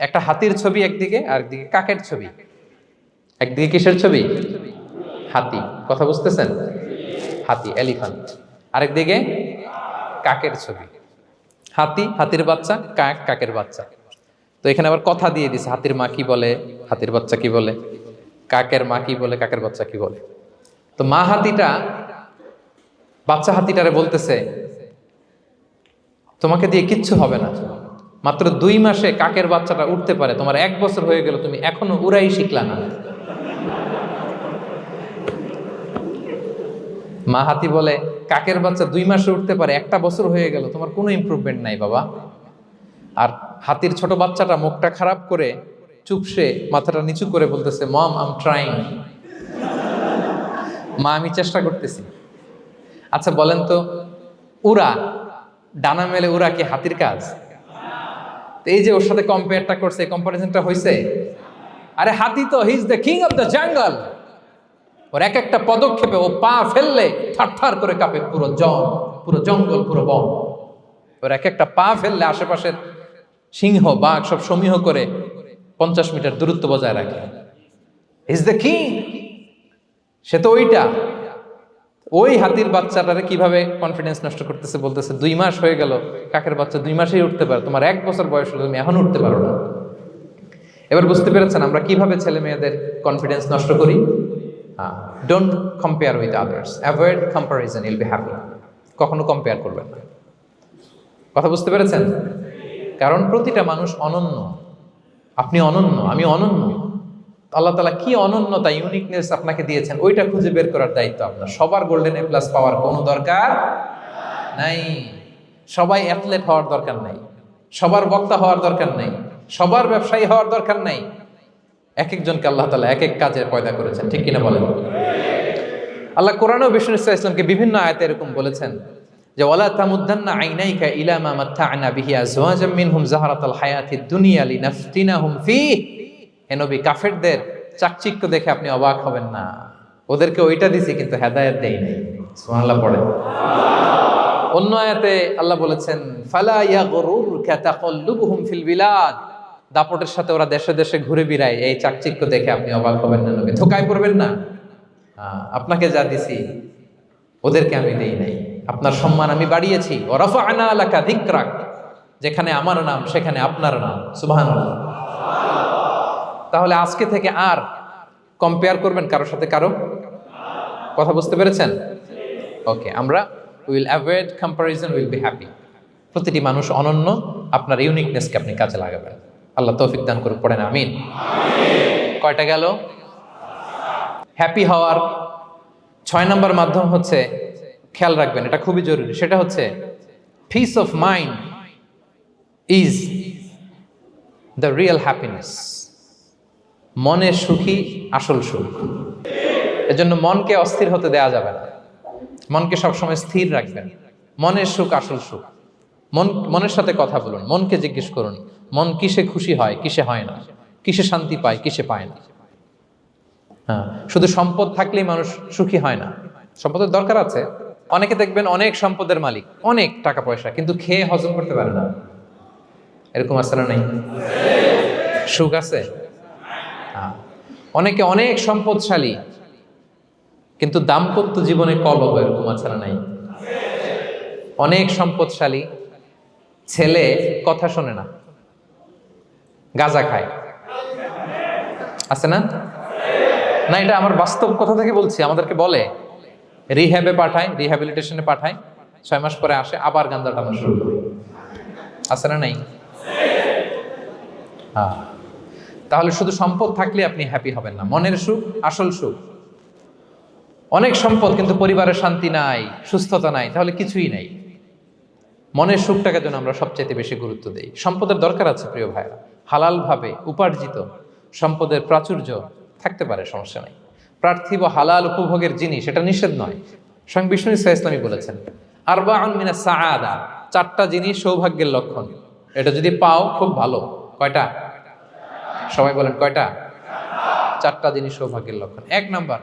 একটা হাতির ছবি একদিকে, আর একদিকে কাকের ছবি। একদিকে কিসের ছবি? হাতি। কথা বুঝতেছেন? হাতি, এলিফ্যান্ট। আরেকদিকে কাকের ছবি। হাতি, হাতির বাচ্চা, কাক, কাকের বাচ্চা। তো এখানে আবার কথা দিয়ে দিছে, হাতির মা কি বলে, হাতির বাচ্চা কি বলে, কাকের মা কি বলে, কাকের বাচ্চা কি বলে। তো মা হাতিটা বাচ্চা হাতিটারে বলতেছে, তোমাকে দিয়ে কিচ্ছু হবে না, মাত্র 2 মাসে কাকের বাচ্চাটা উঠতে পারে, তোমার 1 বছর হয়ে গেল, তুমি এখনো উড়াই শিখলা না। মা হাতি বলে, কাকের বাচ্চা 2 মাসে উঠতে পারে, 1টা বছর হয়ে গেল, তোমার কোনো ইমপ্রুভমেন্ট নাই বাবা। আর হাতির ছোট বাচ্চাটা মুখটা খারাপ করে চুপসে মাথাটা নিচু করে বলতেছে, মম আই এম ট্রাইং। মা আমি চেষ্টা করতেছি। আচ্ছা বলেন তো, উড়া, ডানা মেলে উড়া কি হাতির কাজ? এই যে ওর সাথে কম্পেয়ারটা করছে, কম্পারিজনটা হয়েছে। আরে হাতি তো he is the king of the jungle. ওর এক একটা পদক্ষেপে ও পা ফেললে থারথার করে কাঁপে পুরো জঙ্গল, পুরো বন। ওর এক একটা পা ফেললে আশেপাশের সিংহ, বাঘ সব সমীহ করে 50 মিটার দূরত্ব বজায় রাখে। He is the king. সে তো ওইটা। ওই হাতির বাচ্চাটারে কিভাবে কনফিডেন্স নষ্ট করতেছে, বলতেছে 2 মাস হয়ে গেল, কাকের বাচ্চা 2 মাসেই উঠতে পারে, তোমার 1 বছর বয়স হলো, তুমি এখন উঠতে পারো না। এবার বুঝতে পেরেছেন আমরা কিভাবে ছেলে মেয়েদের কনফিডেন্স নষ্ট করি? Don't compare with others, avoid comparison, Yule be happy. কখনো কম্পেয়ার করবেন না। কথা বুঝতে পেরেছেন? কারণ প্রতিটা মানুষ অনন্য। আপনি অনন্য, আমি অনন্য। আল্লাহ তাআলা কি অনন্যতা, ইউনিকনেস আপনাকে দিয়েছেন, ওইটা খুঁজে বের করার দায়িত্ব আপনার। সবার গোল্ডেন এ প্লাস পাওয়ার কোনো দরকার নাই, সবাই অ্যাথলেট হওয়ার দরকার নাই, সবার বক্তা হওয়ার দরকার নাই, সবার ব্যবসায়ী হওয়ার দরকার নাই। এক একজনকে আল্লাহ তাআলা এক এক কাজে পয়দা করেছেন, ঠিক কিনা বলেন? আল্লাহ কোরআনেও বিষ্ণু ইসলামকে বিভিন্ন আয়াতে এরকম বলেছেন যে ওয়ালা তামুদ্দান্না আইনাইকা ইলা মা মাত্তা'না বিহি আজওয়াজাম মিনহুম যাহরাতাল হায়াতিদ দুনিয়া লিনাফতিনাহুম ফীহ। হে নবী, কাফেরদের চাকচিক্য দেখে আপনি অবাক হবেন না, ওদেরকে ওইটা দিছি কিন্তু হেদায়েত দেই নাই। সুবহানাল্লাহ পড়েন। অন্য আয়াতে আল্লাহ বলেছেন ফালা ইয়াগরুরকা তাকাল্লুবুহুম ফিল বিলাদ। দাপটের সাথে ওরা দেশে দেশে ঘুরে বেড়ায়, এই চাকচিক্য দেখে আপনি অবাক হবেন না নবী, ধোঁকায় পড়বেন না। আপনাকে যা দিছি ওদেরকে আমি দেই নাই। আপনার সম্মান আমি বাড়িয়েছি। ওয়া রাফা'না লাকা যিকরাক, যেখানে আমার নাম সেখানে আপনার নাম। সুবহানাল্লাহ। তাহলে আজকে থেকে আর কম্পেয়ার করবেন কারোর সাথে কারো? কথা বুঝতে পেরেছেন? ওকে, আমরা will avoid comparison, will be happy. প্রতিটি মানুষ অনন্য, আপনার ইউনিকনেসকে আপনি কাজে লাগাবেন। আল্লাহ তৌফিক দান করুক, পড়েন আমিন। কয়টা গেল? হ্যাপি হওয়ার 6 নম্বর মাধ্যম হচ্ছে, খেয়াল রাখবেন এটা খুবই জরুরি, সেটা হচ্ছে piece of mind is the real happiness. মনের সুখী আসল সুখ। এজন্য মনকে অস্থির হতে দেয়া যাবে না, মনকে সবসময় স্থির রাখবেন। মনের সুখ আসল সুখ। মনের সাথে কথা বলুন, মনকে জিজ্ঞেস করুন মন কিসে খুশি হয়, কিসে হয় না, কিসে শান্তি পায়, কিসে পায় না। হ্যাঁ, শুধু সম্পদ থাকলেই মানুষ সুখী হয় না, সম্পদের দরকার আছে। অনেকে দেখবেন অনেক সম্পদের মালিক, অনেক টাকা পয়সা, কিন্তু খেয়ে হজম করতে পারে না। এরকম আছে না? নাই? সুখ আছে? অনেকে অনেক সম্পদশালী, কিন্তু দাম্পত্য জীবনে কলহ, এরকম আছে না? নাই? অনেক সম্পদশালী ছেলে কথা শোনে না, গাঁজা খায়, আছে না? না, এটা আমার বাস্তব কথা থেকে বলছি। আমাদেরকে বলে রিহ্যাবে পাঠায়, রিহ্যাবিলিটেশনে পাঠায়, 6 মাস পরে আসে আবার গাঁজা টানা শুরু করে। আছে না? নাই? তাহলে শুধু সম্পদ থাকলে আপনি হ্যাপি হবেন না। মনের সুখ আসল সুখ। অনেক সম্পদ কিন্তু পরিবারের শান্তি নাই, সুস্থতা নাই, তাহলে কিছুই নাই। মনের সুখটাকে যেন আমরা সবচেয়ে বেশি গুরুত্ব দেই। সম্পদের দরকার আছে প্রিয় ভাইরা, হালাল ভাবে উপার্জিত সম্পদের প্রাচুর্য থাকতে পারে, সমস্যা নাই। পার্থিব হালাল উপভোগের জিনিস, এটা নিষেধ নয়। স্বয়ং বিষ্ণু ইসলামী বলেছেন আরবাউন মিনাস সাআদা, 4টা জিনিস সৌভাগ্যের লক্ষণ। এটা যদি পাও খুব ভালো। কয়টা? সবাই বলেন কয়টা? 4টা জিনিস সৌভাগ্যের লক্ষণ। 1 নাম্বার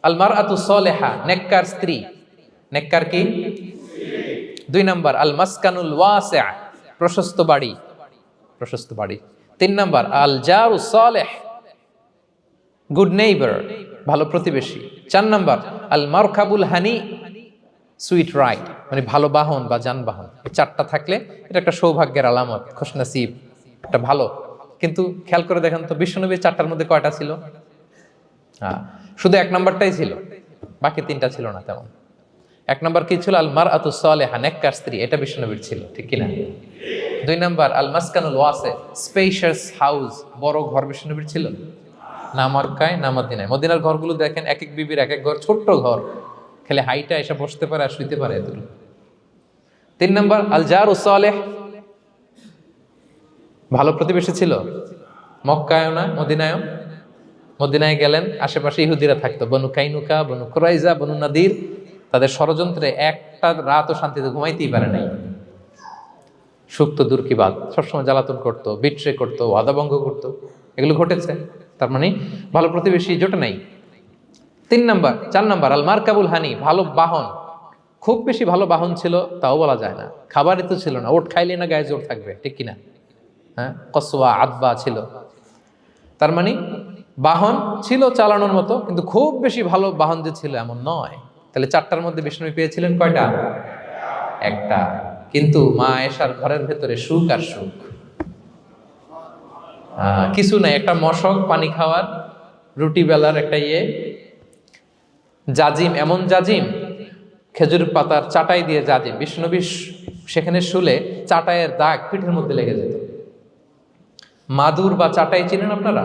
আল মারআতু সালেহা, নেককার স্ত্রী। নেককার কি? 2 নাম্বার আল মাসকানুল ওয়াসিআ, প্রশস্ত বাড়ি, প্রশস্ত বাড়ি। 3 নাম্বার আল জারু সালেহ, গুড নেইবার, ভালো প্রতিবেশী। 4 নাম্বার আল মারকাবুল হানি, সুইট রাইড, মানে ভালো বাহন বা যানবাহন। এই 4টা থাকলে এটা একটা সৌভাগ্যের আলামত, খুশনসিব, একটা ভালো। কিন্তু খেয়াল করে দেখেন তো বিশ্বনবীর 4টার মধ্যে কয়টা ছিল? শুধু 1 নাম্বারটাই ছিল, বাকি 3টা ছিল না তেমন। 1 নাম্বার কি ছিল? আল মারআতু সালেহা, নেককার স্ত্রী, এটা বিশ্বনবীর ছিল, ঠিক কিনা? 2 নাম্বার আল মাসকানুল ওয়াসি, স্পেশাস হাউস, বড় ঘর, বিশ্বনবীর ছিল না মক্কায় না মদিনায়। মদিনার ঘরগুলো দেখেন এক এক বিবির এক এক ঘর, ছোট্ট ঘর, খালি হাইটা এসে বসতে পারে আর শুইতে পারে এতটুকু। 3 নাম্বার আল জারু সালেহ, ভালো প্রতিবেশী ছিল। মক্কায়ও না মদিনায়ও। মদিনায় গেলেন, আশেপাশে ইহুদিরা থাকতো, বনু কাইনুকা, বনু কুরাইজা, বনু নাদির। তাদের ষড়যন্ত্রে একটা রাতও শান্তিতে ঘুমাইতেই পারে নাই। সুখ তো দূর কি বাদ, সবসময় জ্বালাতন করতো, বিট্রে করতো, ওয়াদাভঙ্গ করতো, এগুলো ঘটেছে। তার মানে ভালো প্রতিবেশী জোটে নাই। 4 নাম্বার আল মারকাবুল হানি, ভালো বাহন। খুব বেশি ভালো বাহন ছিল তাও বলা যায় না, খাবারই তো ছিল না, ওট খাইলে না গায়ে জোর থাকবে, ঠিক কিনা? হ্যাঁ, কসওয়া আদবা ছিল। তার মানে বাহন ছিল চালানোর মতো, কিন্তু খুব বেশি ভালো বাহন যে ছিল এমন নয়। তাহলে 4টার মধ্যে বিষ্ণু পেয়েছিলেন কয়টা? 1টা। কিন্তু মা আয়েশার ঘরের ভেতরে সুখ আর সুখ, কিছু নাই। একটা মশক পানি খাওয়ার, রুটি বেলার একটা জাজিম, এমন জাজিম, খেজুর পাতার চাটাই দিয়ে জাজিম। বিষ্ণুনবী সেখানে শুলে চাটাইয়ের দাগ পিঠের মধ্যে লেগে যেত। মাদুর বা চাটাই চিনেন আপনারা?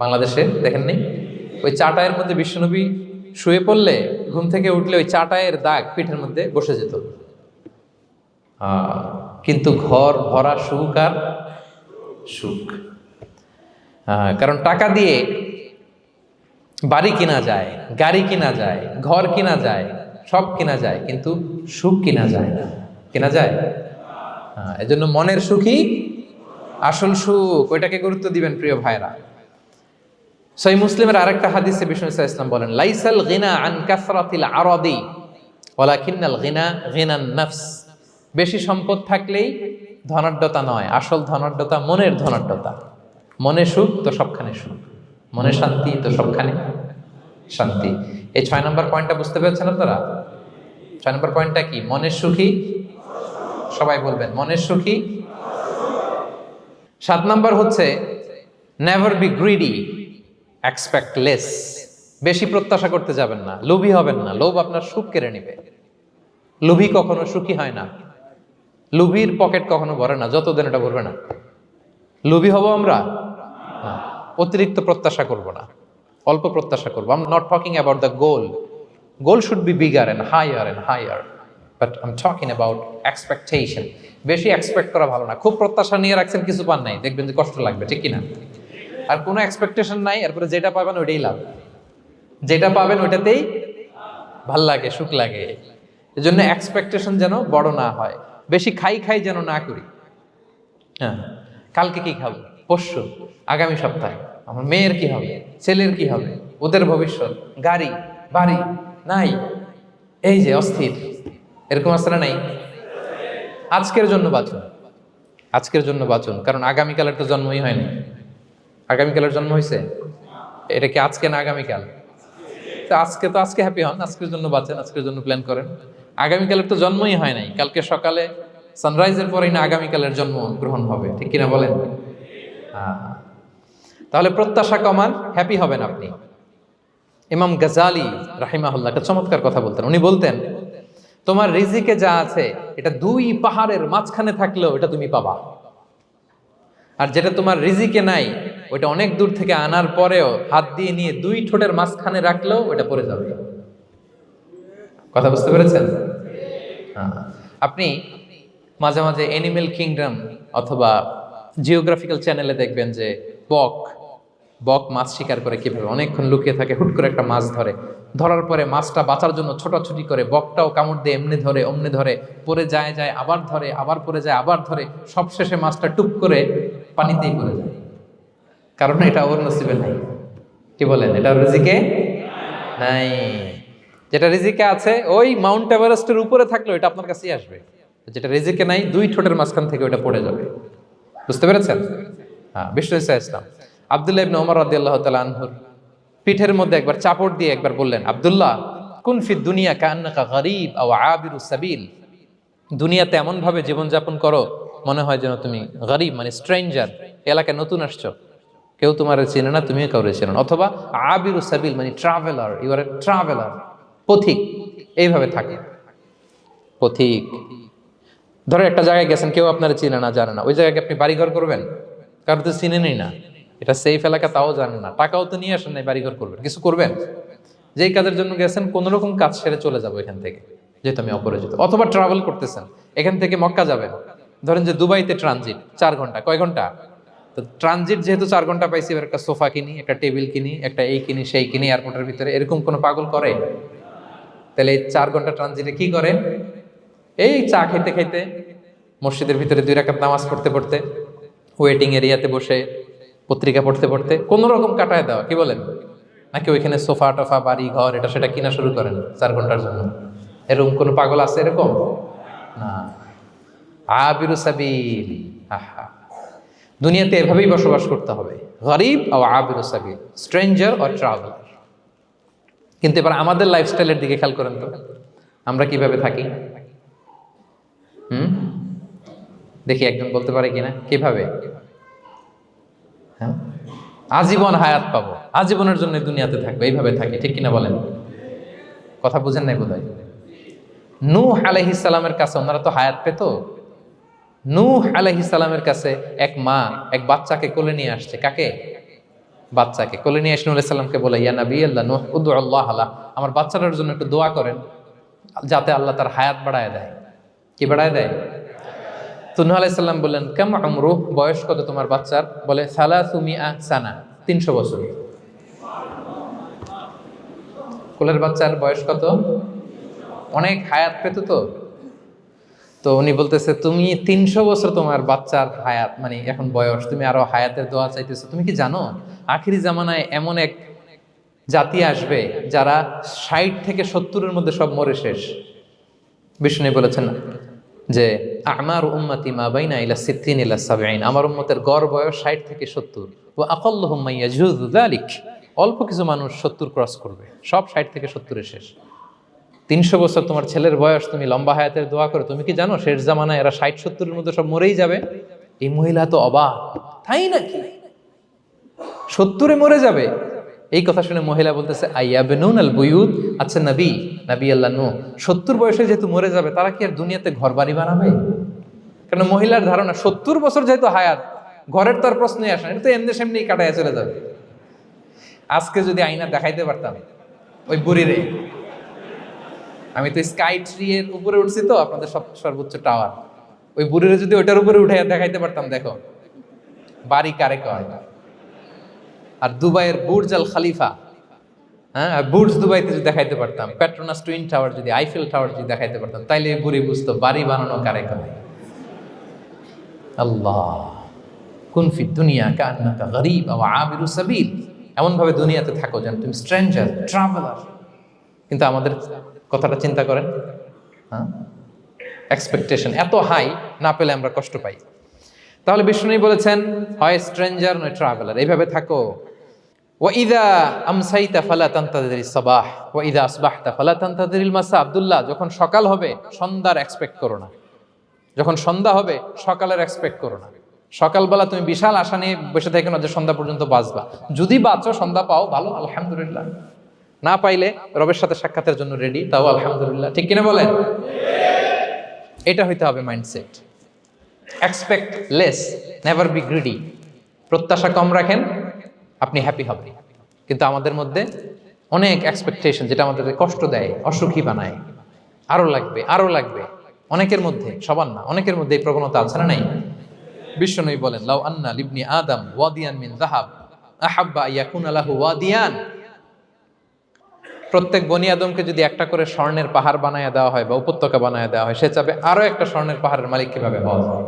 বাংলাদেশে দেখেননি? ওই চাটাইয়ের মধ্যে বিষ্ণুনবী শুয়ে পড়লে, ঘুম থেকে উঠলে ওই চাটাইয়ের দাগ পিঠের মধ্যে বসে যেত। কিন্তু ঘর ভরা সুখ আর সুখ। কারণ টাকা দিয়ে বাড়ি কিনা যায়, গাড়ি কিনা যায়, ঘর কিনা যায়, সব কিনা যায়, কিন্তু সুখ কিনা যায় না। কিনা যায়? এজন্য মনের সুখই আসল সুখ, ওইটাকে গুরুত্ব দিবেন প্রিয় ভাইরা। সহিহ মুসলিমের আরেকটা হাদিসে বিষ্ণু ইসলাম বলেন লাইসাল গিনা আন কাসরাতিল আরাদি ওয়ালাকিন্নাল গিনা গিনান নফস। বেশি সম্পদ থাকলেই ধনাঢ্যতা নয়, আসল ধনাঢ্যতা মনের ধনাঢ্যতা। মনে সুখ তো সবখানে সুখ, মনে শান্তি তো সবখানে শান্তি। এই 6 নম্বর পয়েন্টটা বুঝতে পেরেছেন আপনারা? 6 নম্বর পয়েন্টটা কি? মনের সুখী, সবাই বলবেন মনের সুখী। 7 নম্বর হচ্ছে never be greedy expect less, বেশি প্রত্যাশা করতে যাবেন না, লোভী হবেন না। লোভ আপনার সুখ কেড়ে নিবে। লোভী কখনো সুখী হয় না, লোভীর পকেট কখনো ভরে না যতদিন এটা ভরবে না। লোভী হব আমরা না, অতিরিক্ত প্রত্যাশা করব না, অল্প প্রত্যাশা করবো। I am not talking about the goal, goal should be bigger and higher, but I am talking about expectation. বেশি এক্সপেক্ট করা ভালো না। খুব প্রত্যাশা নিয়ে রাখছেন, কিছু পান নাই, দেখবেন যে কষ্ট লাগবে, ঠিক কিনা? আর কোনো এক্সপেকটেশন নাই, এরপরে যেটা পাবেন ওইটাই লাভ, যেটা পাবেন ওইটাতেই ভাল লাগে, সুখ লাগে। এজন্য এক্সপেকটেশন যেন বড় না হয়, বেশি খাই যেন না করি। হ্যাঁ, কালকে কি খাবো, পরশু, আগামী সপ্তাহে আমার মেয়ের কি হবে, ছেলের কি হবে, ওদের ভবিষ্যৎ, গাড়ি বাড়ি নাই, এই যে অস্থির, এরকম আসলে নাই। আজকের জন্য বাঁচুন, আজকের জন্য বাঁচুন, কারণ আগামীকালের তো জন্মই হয়নি। আগামীকালের জন্ম হয়েছে, এটা কি আজকে না আগামীকাল? আজকে হ্যাপি হন, আজকের জন্য বাঁচেন, আজকের জন্য প্ল্যান করেন। আগামীকালের তো জন্মই হয় নাই, কালকে সকালে সানরাইজের পরেই না আগামীকালের জন্ম গ্রহণ হবে, ঠিক কিনা বলেন? তাহলে প্রত্যাশা কমান, হ্যাপি হবেন আপনি। ইমাম গাজালি রাহিমাহুল্লাহ একটা চমৎকার কথা বলতেন। উনি বলতেন, তোমার রিজিকে যা আছে এটা 2 পাহাড়ের মাঝখানে থাকলেও এটা তুমি পাবা, আর যেটা তোমার রিজিকে নাই ওইটা অনেক দূর থেকে আনার পরেও হাত দিয়ে নিয়ে 2 ঠোঁটের মাঝখানে রাখলেও ওইটা পড়ে যাবে। কথা বুঝতে পেরেছেন? আপনি মাঝে মাঝে অ্যানিমেল কিংডম অথবা জিওগ্রাফিক্যাল চ্যানেলে দেখবেন যে বক মাছ শিকার করে কিভাবে অনেকক্ষণ লুকিয়ে থাকে, হুট করে একটা মাছ ধরে, ধরার পরে মাছটা বাঁচার জন্য ছোটাছুটি করে, বকটাও কামড় দিয়ে এমনি ধরে অমনি ধরে, পরে যায় আবার ধরে, আবার পরে যায় আবার ধরে, সবশেষে মাছটা টুপ করে পানিতেই পড়ে যায়, কারণ এটা ওর নসিবে নাই। কি বলেন? এটা রিজিকে নাই। যেটা রিজিকে আছে ওই মাউন্ট এভারেস্টের উপরে থাকলে ওইটা আপনার কাছেই আসবে, যেটা রিজিকে নাই 2 ঠোঁটের মাঝখান থেকে ওইটা পড়ে যাবে। বুঝতে পেরেছেন? হ্যাঁ, বিষ্ণু ইসলাম আব্দুল্লাহ ইবনে ওমর রাদিয়াল্লাহু তাআলা আনহুর পিঠের মধ্যে একবার চাপড় দিয়ে একবার বললেন, আব্দুল্লাহ, কুন ফি দুনিয়া কান্নাকা গরীব আও আবিরুস সাবিল। দুনিয়াতে এমন ভাবে জীবনযাপন করো মনে হয় যেন তুমি গরীব, মানে স্ট্রেঞ্জার, এলাকায় নতুন আসছো, কেউ তোমার চেনে না, তুমিও কাউরে চেনো না। অথবা আবিরুস সাবিল মানে traveller, you are a traveller, পথিক। এইভাবে থাকে পথিক। ধরো একটা জায়গায় গেছেন, কেউ আপনার চিনে না, জানে না, ওই জায়গায় আপনি বাড়িঘর করবেন? কারো তো চিনেনই না, এটা সেফ এলাকা তাও জানেন না, টাকাও তো নিয়ে আসেন নাই, বাড়িঘর করবেন, কিছু করবেন? যেই কাজের জন্য গেছেন কোনো রকম কাজ সেরে চলে যাবো এখান থেকে, যেহেতু আমি অপরিচিত। অথবা ট্রাভেল করতেছেন, এখান থেকে মক্কা যাবেন, ধরেন যে দুবাইতে ট্রানজিট 4 ঘন্টা, কয় ঘন্টা? তো ট্রানজিট যেহেতু 4 ঘন্টা পাইছি, এবার একটা সোফা কিনি, একটা টেবিল কিনি, একটা এই কিনি সেই কিনি এয়ারপোর্টের ভিতরে, এরকম কোনো পাগল করে? তাহলে এই 4 ঘন্টা ট্রানজিটে কি করে? এই চা খেতে খেতে, মসজিদের ভিতরে 2 রাকাত নামাজ পড়তে পড়তে, ওয়েটিং এরিয়াতে বসে পত্রিকা পড়তে পড়তে কোন রকম কাটায় দেওয়া। কি বলেন? নাকি ওইখানে সোফা টোফা বাড়ি ঘর এটা সেটা কিনা শুরু করেন 4 ঘন্টার জন্য? এরকম কোন পাগল আছে এরকম? না। আবিরু সাবিল, আহা, দুনিয়াতে এভাবেই বসবাস করতে হবে, গরিব ও আবিরু সাবিল, স্ট্রেঞ্জার অর ট্রাভেলার। কিন্তু এবার আমাদের লাইফস্টাইলের দিকে খেয়াল করেন তো, আমরা কিভাবে থাকি? দেখি একজন বলতে পারে কিনা কিভাবে? হ্যাঁ, আজীবন হায়াত পাবো, আজীবনের জন্য দুনিয়াতে থাকবে, এইভাবে থাকি, ঠিক কিনা বলেন? কথা বুঝেন নাই বোধহয়। নূহ আলাইহিস সালামের কাছে ওনারা তো হায়াত পেত। নূহ আলাইহিস সালামের কাছে এক মা এক বাচ্চাকে কোলে নিয়ে আসছে। কাকে? বাচ্চাকে কোলে নিয়ে এসে নূহ আলাইহিস সালামকে বলে, ইয়া নবী আল্লাহ নূহ উদু আল্লাহ আলা, আমার বাচ্চাটার জন্য একটু দোয়া করেন যাতে আল্লাহ তার হায়াত বাড়ায় দেয়। কি বাড়ায় দেয়? তো নূহ আলাইহিস সালাম বললেন, কাম আমরুহ, বয়স কত তোমার বাচ্চার? বলে 300 সানা, 300 বছর। কোলের বাচ্চার বয়স কত? অনেক হায়াত পেত তো। তো উনি বলতেছে, তুমি 300 বছর তোমার বাচ্চার হায়াত, মানে এখন বয়স, তুমি আরো হায়াতের দোয়া চাইতেছো। তুমি কি জানো আখিরি জামানায় এমন এক জাতি আসবে যারা 60 থেকে 70-এর মধ্যে সব মরে শেষ। বিষ্ণু বলেছেন যে আমার উম্মতি মা বাইনা ইলা 60 ইলা 70, আমার উম্মতের গড় বয়স 60 থেকে 70। ওয়া আকাল্লুহুম মাইয়াজুযু যালিক, অল্প কিছু মানুষ 70 ক্রস করবে, সব 60 থেকে 70-এ শেষ। 300 বছর তোমার ছেলের বয়স, তুমি লম্বা হায়াতের দোয়া করো, তুমি কি জানো শেষ জামানায় এরা 60-70-এর মধ্যে সব মরেই যাবে? এই মহিলা তো অবাক, তাই নাকি 70-এ মরে যাবে? এই কথা শুনে মহিলা বলতেছে আইয়াবনুন আল বুয়ুত, আচ্ছা নবী আল্লাহ নূহ 70 বয়সে যেহেতু মরে যাবে, তারা কি আর দুনিয়াতে ঘর বাড়ি বানাবে? কারণ মহিলার ধারণা 70 বছর যেহেতু হায়াত, ঘরের তো আর প্রশ্নই আসে না, এটা তো এমনি সেমনি কাটায় চলে যাবে। আজকে যদি আয়না দেখাইতে পারতাম ওই বুড়িরে, আমি তো স্কাই ট্রি এর উপরে উঠছি, তো আপনাদের সর্বোচ্চ টাওয়ার, ওই বুড়িরে যদি ওইটার উপরে উঠে দেখাইতে পারতাম, দেখো বাড়ি কারে কয়। আর দুবাইয়ের বুর্জ আল খালিফা, হ্যাঁ, বুর্জ দুবাইতে যদি দেখাইতে পারতাম, পেট্রোনাস টুইন টাওয়ার যদি, আইফেল টাওয়ার যদি দেখাইতে পারতাম, তাইলে এই বুড়ি বুঝতো বাড়ি বানানো কারে কয়। আল্লাহ কুন ফি দুনিয়া কান্নাকা গরীব আও আবিরু সাবিল, এমন ভাবে দুনিয়াতে থাকো যেন তুমি স্ট্রেঞ্জার, ট্রাভেলার। কিন্তু আমাদের কথাটা চিন্তা করেন, হ্যাঁ, এক্সপেকটেশন এত হাই, না পেলে আমরা কষ্ট পাই। তাহলে বিষ্ণু বলেছেন হয় স্ট্রেঞ্জার নয় ট্রাভেলার, এইভাবে থাকো। ওয়াইদা আমসাইতা ফালা তানতাযিরিস সাবাহ ওয়াইদা আসবাহতা ফালা তানতাযিরিল মাসা। আব্দুল্লাহ, যখন সকাল হবে সন্ধ্যার এক্সপেক্ট করো না, যখন সন্ধ্যা হবে সকালের এক্সপেক্ট করো না। সকালবেলা তুমি বিশাল আশা নিয়ে বসে থাকো না যে সন্ধ্যা পর্যন্ত বাঁচবা। যদি বাঁচো, সন্ধ্যা পাও, ভালো, আলহামদুলিল্লাহ। না পাইলে রবের সাথে সাক্ষাতের জন্য রেডি, তাও আলহামদুলিল্লাহ। ঠিক কিনা বলেন? এটা হইতে হবে mindset. Expect less, never be greedy. প্রত্যাশা কম রাখেন, আপনি হ্যাপি হবেন। কিন্তু আমাদের মধ্যে অনেক এক্সপেকটেশন, যেটা আমাদেরকে কষ্ট দেয়, অসুখী বানায়। আরো লাগবে, আরো লাগবে। অনেকের মধ্যে, সবার না, অনেকের মধ্যে এই প্রবণতা আছে না নাই? বিশ্বনবী বলেন লাউ আন্না লিবনি আদম ওয়াদিয়ান মিন যাহাব আহাব্বা ইয়াকুনা লাহু ওয়াদিয়ান। প্রত্যেক বনি আদমকে যদি একটা করে স্বর্ণের পাহাড় বানায় দেওয়া হয় বা উপত্যকা বানায় দেওয়া হয়, সে চাবে আরো একটা স্বর্ণের পাহাড়ের মালিক কিভাবে হওয়া যায়।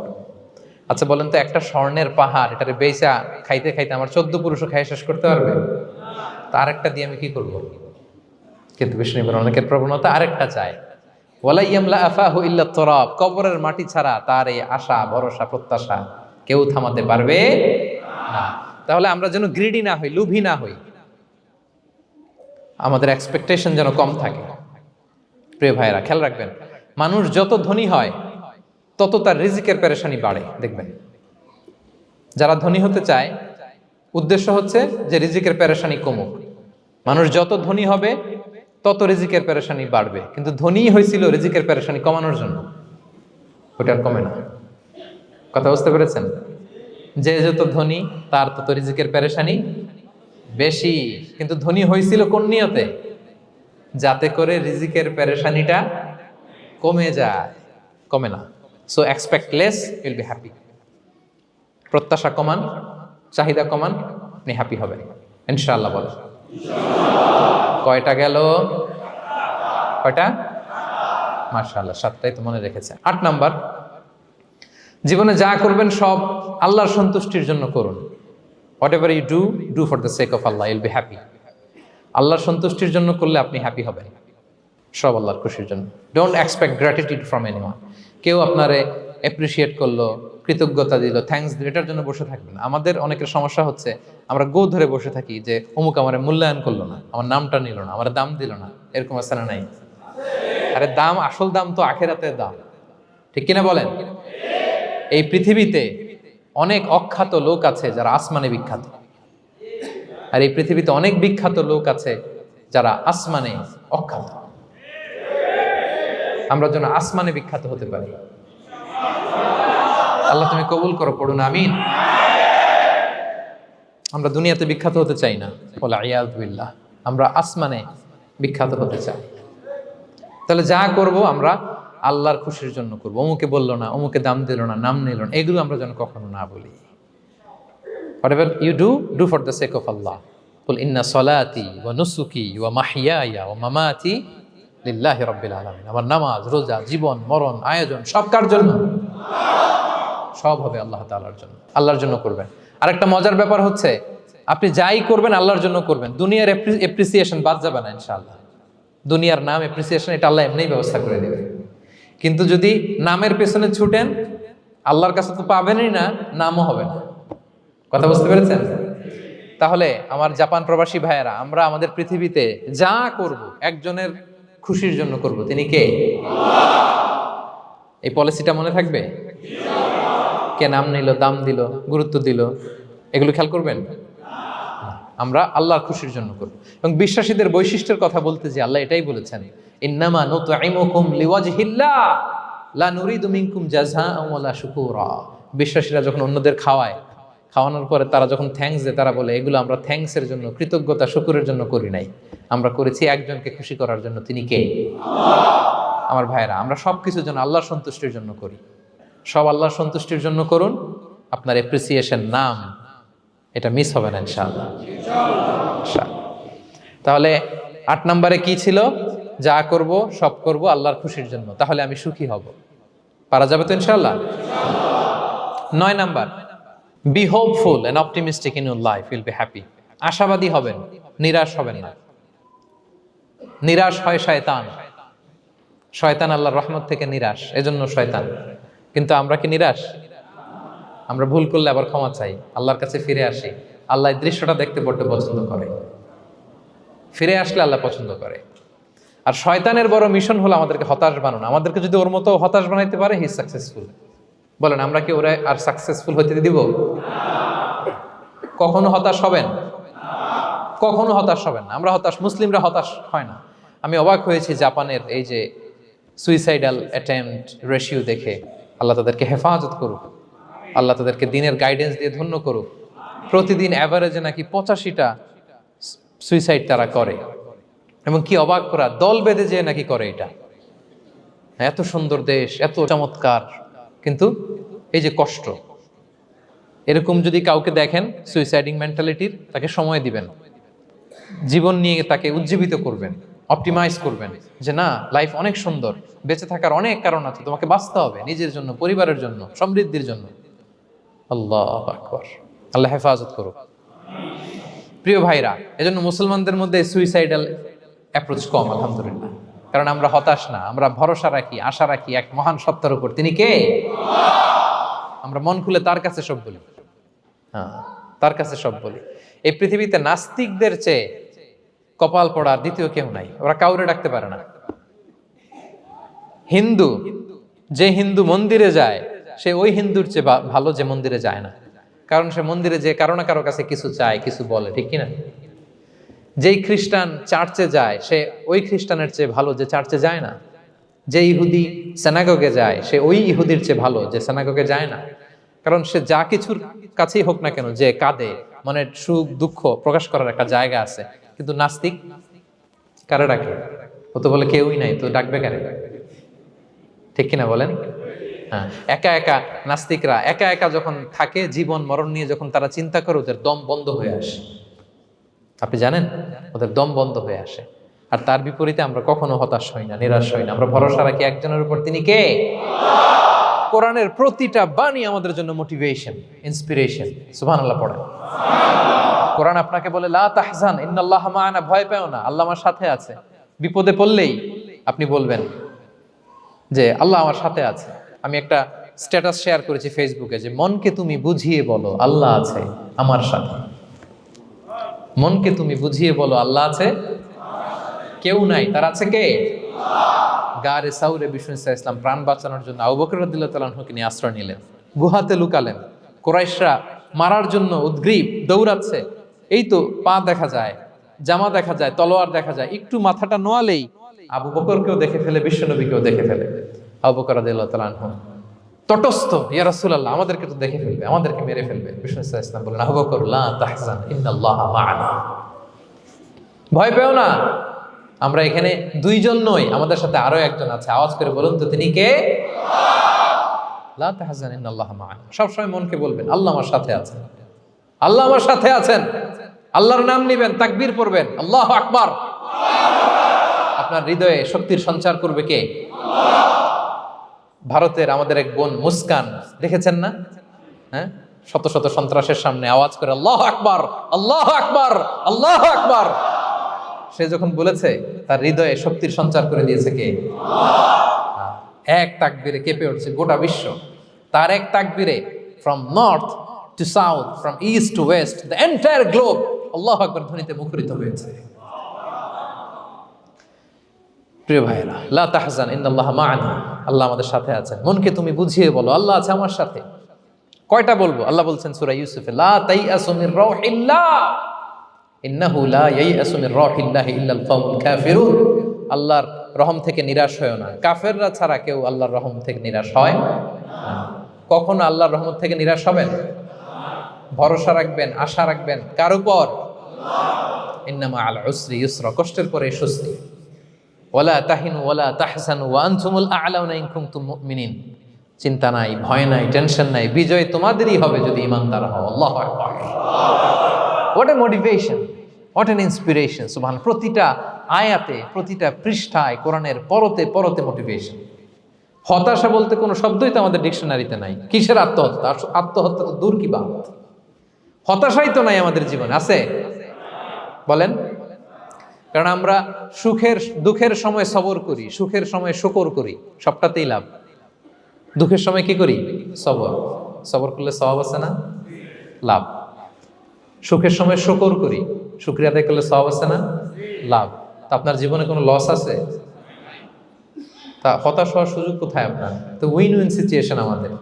আচ্ছা বলেন তো, একটা স্বর্ণের পাহাড়, এটারে বেচা খাইতে খাইতে আমার 14 পুরুষও খাই শেষ করতে পারবে? তার একটা দিয়ে আমি কি করব? কিন্তু বিষ্ণু বলেন অনেকের প্রবণতা আরেকটা চায়। ওয়ালা ইয়ামলা আফাহু ইল্লা তুরাব, কবরের মাটি ছাড়া তার এই আশা, ভরসা, প্রত্যাশা কেউ থামাতে পারবে না। তাহলে আমরা যেন গ্রিডি না হই, লোভী না হই, আমাদের এক্সপেকটেশন যেন কম থাকে। প্রিয় ভাইরা, খেয়াল রাখবেন, মানুষ যত ধনী হয় তত তার রিজিকের পেরেশানি বাড়ে। দেখবেন, যারা ধনী হতে চায় উদ্দেশ্য হচ্ছে যে রিজিকের পেরেশানি কমুক। মানুষ যত ধনী হবে তত রিজিকের পেরেশানি বাড়বে। কিন্তু ধনী হয়েছিল রিজিকের পেরেশানি কমানোর জন্য, ওটা আর কমে না। কথা বুঝতে পেরেছেন? যে যত ধনী তার তত রিজিকের পেরেশানি বেশি। কিন্তু ধনী হয়েছিল কোন নিয়তে? যাতে করে রিজিকের পেরেশানিটা কমে যায়, কমে না। So expect less, will be happy. প্রত্যাশা কমান, চাহিদা কমান, আপনি হ্যাপি হবেন ইনশাআল্লাহ। বলেন কয়টা গেল? কয়টা? মাশাআল্লাহ, 7টাই তো মনে রেখেছে। 8 নাম্বার, জীবনে যা করবেন সব আল্লাহর সন্তুষ্টির জন্য করুন। Whatever you do for the sake of Allah, you'll be happy. আল্লাহর সন্তুষ্টির জন্য করলে আপনি হ্যাপি হবেন, সব আল্লাহর খুশির জন্য। Don't expect gratitude from anyone. কেউ আপনারে অ্যাপ্রিসিয়েট করলো, কৃতজ্ঞতা দিল, থ্যাঙ্কস দিল, এটার জন্য বসে থাকবেন। আমাদের অনেকের সমস্যা হচ্ছে আমরা গো ধরে বসে থাকি যে অমুক আমার মূল্যায়ন করলো না, আমার নামটা নিল না, আমার দাম দিল না। এরকম আছে না নাই? আরে দাম, আসল দাম তো আখিরাতের দাম। ঠিক কিনা বলেন? এই পৃথিবীতে অনেক অখ্যাত লোক আছে যারা আসমানে বিখ্যাত, আর এই পৃথিবীতে অনেক বিখ্যাত লোক আছে যারা আসমানে অখ্যাত। আমরা যেন আসমানে বিখ্যাত হতে পারি। আল্লাহ তুমি কবুল করো, পড়ুন আমিন। আমরা দুনিয়াতে বিখ্যাত হতে চাই না, ওয়াল ইয়াযু বিল্লাহ, আমরা আসমানে বিখ্যাত হতে চাই। তাহলে যা করব আমরা আল্লাহর খুশির জন্য করব। অমুকে বললো না, অমুকে দাম দিল না, নাম নিল না, এগুলো আমরা যেন কখনো না বলি। Whatever you do for the sake of Allah. Qul inna salati wa nusuki wa mahyaya wa mamati lillahi rabbil alamin. আমার নামাজ, রোজা, জীবন, মরণ, আয়োজন সব কার জন্য? সব হবে আল্লাহ তাআলার জন্য, আল্লাহর জন্য করবেন। আরেকটা মজার ব্যাপার হচ্ছে, আপনি যাই করবেন আল্লাহর জন্য করবেন। দুনিয়ার এপ্রিসিয়েশন বাদ যাবে না ইনশাআল্লাহ। দুনিয়ার নাম, এপ্রিসিয়েশন, এটা আল্লাহ এমনিই ব্যবস্থা করে দেবে। কিন্তু যদি নামের পেছনে ছুটেন, আল্লাহর কাছে তো পাবেনই না, নামও হবে না। কথা বুঝতে পেরেছেন? তাহলে আমার জাপান প্রবাসী ভাইয়েরা, আমরা আমাদের পৃথিবীতে যা করব একজনের খুশির জন্য করব। তিনি কে? এই পলিসিটা মনে থাকবে? কে নাম নিল, দাম দিল, গুরুত্ব দিল, এগুলো খেয়াল করবেন। আমরা আল্লাহর খুশির জন্য করব। এবং বিশ্বাসীদের বৈশিষ্ট্যের কথা বলতে যে আল্লাহ এটাই বলেছেন, ইন্নামা নুতঈমুকুম লিওয়াজহিল্লাহ লা নুরিদু মিনকুম জাযাআন ওয়ালা শুকুরা। বিশ্বাসীরা যখন অন্যদের খাওয়ানোর পরে তারা যখন থ্যাঙ্কস দেয়, তারা বলে এগুলো আমরা থ্যাঙ্কসের জন্য, কৃতজ্ঞতা শুকরের জন্য করি নাই, আমরা করেছি একজনকে খুশি করার জন্য। তিনি কে? আমার ভাইয়েরা, আমরা সব কিছুর জন্য আল্লাহর সন্তুষ্টির জন্য করি। সব আল্লাহর সন্তুষ্টির জন্য করুন, আপনার অ্যাপ্রিসিয়েশন নাম এটা মিস হবে না ইনশাআল্লাহ। তাহলে 8 নম্বরে কি ছিল? যা করব সব করব আল্লাহর খুশির জন্য, তাহলে আমি সুখী হব। পারা যাবে তো ইনশাআল্লাহ? 9 number, be hopeful and optimistic in your life, will be happy. আশাবাদী হবেন, নিরাশ হবেন না। নিরাশ হয় শয়তান। শয়তান আল্লাহর রহমত থেকে নিরাশ, এজন্য শয়তান। কিন্তু আমরা কি নিরাশ? আমরা ভুল করলে আবার ক্ষমা চাই, আল্লাহর কাছে ফিরে আসি। আল্লাহ এই দৃশ্যটা দেখতে বড্ড পছন্দ করে, ফিরে আসলে আল্লাহ পছন্দ করে। আর শয়তানের বড় মিশন হলো আমাদেরকে হতাশ বানানো। আমাদেরকে যদি ওর মতো হতাশ বানাইতে পারে, হি সাকসেসফুল। বলেন, আমরা কি ওরা আর সাকসেসফুল হইতে দিব? কখনো হতাশ হবেন? কখনো হতাশ হবেন না। আমরা হতাশ, মুসলিমরা হতাশ হয় না। আমি অবাক হয়েছি জাপানের এই যে সুইসাইডাল অ্যাটেম্পট রেশিও দেখে। আল্লাহ তাদেরকে হেফাজত করুক, আল্লাহ তাদেরকে দিনের গাইডেন্স দিয়ে ধন্য করুক। প্রতিদিন অ্যাভারেজে নাকি 85টা সুইসাইড তারা করে, এবং কি অবাক করা, দল বেঁধে যেয়ে নাকি করে এটা। এত সুন্দর দেশ, এত চমৎকার, কিন্তু এই যে কষ্ট। এরকম যদি কাউকে দেখেন সুইসাইডিং মেন্টালিটির, তাকে সময় দিবেন, জীবন নিয়ে তাকে উজ্জীবিত করবেন, অপটিমাইজ করবেন যে না, লাইফ অনেক সুন্দর, বেঁচে থাকার অনেক কারণ আছে, তোমাকে বাঁচতে হবে নিজের জন্য, পরিবারের জন্য, সমৃদ্ধির জন্য। আল্লাহু আকবার। আল্লাহ হেফাজত করুক। প্রিয় ভাইরা, এজন্য মুসলমানদের মধ্যে সুইসাইডাল অ্যাপ্রোচ কম, আলহামদুলিল্লাহ। কারণ আমরা হতাশ না, আমরা ভরসা রাখি, আশা রাখি এক মহান সত্তার উপর। তিনি কে? আমরা মন খুলে তার কাছে সব বলি। হ্যাঁ, তার কাছে সব বলি। এই পৃথিবীতে নাস্তিকদের চেয়ে কপাল পড়ার দ্বিতীয় কেউ নাই। ওরা কাউরে ডাকতে পারে না। হিন্দু, যে হিন্দু মন্দিরে যায়, সে ওই হিন্দুর চেয়ে ভালো যে মন্দিরে যায় না। কারণ সে মন্দিরে যে কারো না কারো কাছে কিছু চায়, কিছু বলে, ঠিক কিনা? যেই খ্রিস্টান চার্চে যায়, সে ওই খ্রিস্টানের চেয়ে ভালো যে চার্চে যায় না। যে ইহুদি সেনাগগে যায়, সে ওই ইহুদির চেয়ে ভালো যে সেনাগগে যায় না। কারণ সে যা কিছুর কাছেই হোক না কেন, যে কাঁদে, মনের সুখ দুঃখ প্রকাশ করার একটা জায়গা আছে। কিন্তু নাস্তিক কারে ডাকে? ও তো বলে কেউই নাই, তো ডাকবে কারে? ঠিক কিনা বলেন? হ্যাঁ, একা একা নাস্তিকরা একা একা যখন থাকে, জীবন মরণ নিয়ে যখন তারা চিন্তা করে, ওদের দম বন্ধ হয়ে আসে। আপনি জানেন, ওদের দম বন্ধ হয়ে আসে। আর তার বিপরীতে আমরা কখনো হতাশ হই না, নিরাশ হই না। আমরা ভরসা রাখি একজনের উপর, তিনি কে? কোরআনের প্রতিটা বাণী আমাদের জন্য মোটিভেশন, ইন্সপিরেশন। সুবহানাল্লাহ পড়েন। কোরআন আপনাকে বলে লা তাহজান ইন্নাল্লাহা মা'ানা, ভয় পেও না, আল্লাহ আমার সাথে আছে। বিপদে পড়লেই আপনি বলবেন যে আল্লাহ আমার সাথে আছে। আমি একটা স্ট্যাটাস শেয়ার করেছি ফেসবুকে যে মনকে তুমি বুঝিয়ে বলো আল্লাহ আছে আমার সাথে। মনকে তুমি বুঝিয়ে বলো আল্লাহ আছে, কেউ নাই, তার আছে কে? গারে সাউরে বিষ্ণু ইসলাম প্রাণ বাঁচানোর জন্য আবু বকর রাদিয়াল্লাহু তাআলা আনহুকে নিয়ে আশ্রয় নিলেন, গুহাতে লুকালেন। কুরাইশরা মারার জন্য উদ্গ্রীব, দৌড়াচ্ছে। এই তো পা দেখা যায়, জামা দেখা যায়, তলোয়ার দেখা যায়। একটু মাথাটা নোয়ালেই আবু বকরকেও দেখে ফেলে, বিশ্বনবীকেও দেখে ফেলে। আবু বকর রাদিয়াল্লাহু তাআলা আনহু তটস্থ, ইয়া রাসূলুল্লাহ, আমাদেরকে তো দেখে ফেলবে, আমাদেরকে মেরে ফেলবে। বিষ্ণু ইসলাম বলেন, আবু বকর লা তাহজান ইন্নাল্লাহা মা'ানা, ভয় পেও না, আমরা এখানে দুইজন নই, আমাদের সাথে আরো একজন আছে। আওয়াজ করে বলুন তো, তিনি কে? লা তাহজান ইন্নাল্লাহা মা'ানা। সবসময় মনকে বলবেন আল্লাহ আমার সাথে আছেন, আল্লাহ আমার সাথে আছেন। আল্লাহর নাম নিবেন, তাকবীর পড়বেন, আল্লাহু আকবার। আপনার হৃদয়ে শক্তির সঞ্চার করবে কে? ভারতের আমাদের এক বোন মুস্কান, দেখেছেন না? হ্যাঁ, শত শত সন্ত্রাসের সামনে আওয়াজ করে আল্লাহু আকবার, আল্লাহু আকবার, আল্লাহু আকবার। সে যখন বলেছে, তার হৃদয়ে শক্তির সঞ্চার করে দিয়েছে কে? এক তাকবীরে কেঁপে উঠছে গোটা বিশ্ব। তার এক তাকবীরে from north to south, from east to west, the entire globe আল্লাহু আকবার ধ্বনিতে মুখরিত হয়েছে। প্রিয় ভাইরা, লা তাহজান ইন্নাল্লাহা মা'ানা, আল্লাহ আমাদের সাথে আছেন। মনকে তুমি বুঝিয়ে বলো আল্লাহ আছে আমার সাথে। কয়টা বলবো? আল্লাহ বলছেন সূরা ইউসুফে, লা তাইয়াসু মির রাউহিল্লাহ, ইন্নাহু লা ইয়াইয়াসু মির রাহিল্লাহি ইল্লাল কওমুল কাফিরুন। আল্লাহর রহম থেকে নিরাশ হয় না, কাফেররা ছাড়া কেউ আল্লাহর রহম থেকে নিরাশ হয় না। কখনো আল্লাহর রহমত থেকে নিরাশ হবেন? ভরসা রাখবেন, আশা রাখবেন কার উপর? ইন্নামা আল উসরি ইউসরা, কষ্টের পরে স্বস্তি। ওয়ালা তাহিনু ওয়ালা তাহজানু ওয়া আনতুমুল আ'লাউনা ইন কুনতুম মুমিনিন। চিন্তা নাই, ভয় নাই, টেনশন নাই, বিজয় তোমাদেরই হবে যদি ঈমানদার হও। আল্লাহু আকবার। What a motivation, what an inspiration. সুবহানাল্লাহ। প্রতিটা আয়াতে, প্রতিটা পৃষ্ঠায় কোরআনের পরতে পরতে মোটিভেশন। হতাশা বলতে কোনো শব্দই তো আমাদের ডিকশনারিতে নাই। কিসের আত্মহত্যা? আত্মহত্যা তো দূর কি বাত, হতাশাই তো নাই আমাদের জীবনে। আছে? বলেন। কারণ আমরা দুঃখের সময় সবর করি, সুখের সময় শুকর করি, সবটাতেই লাভ। দুঃখের সময় কি করি? সবর করলে সওয়াব আছে না? লাভ। সুখের সময় শুকর করি, শুকরিয়া আদায় করলে সওয়াব আছে না? লাভ। তা আপনার জীবনে কোনো লস আছে? তা হতাশ হওয়ার সুযোগ কোথায় আপনার? তো উইন উইন সিচুয়েশন আমাদের।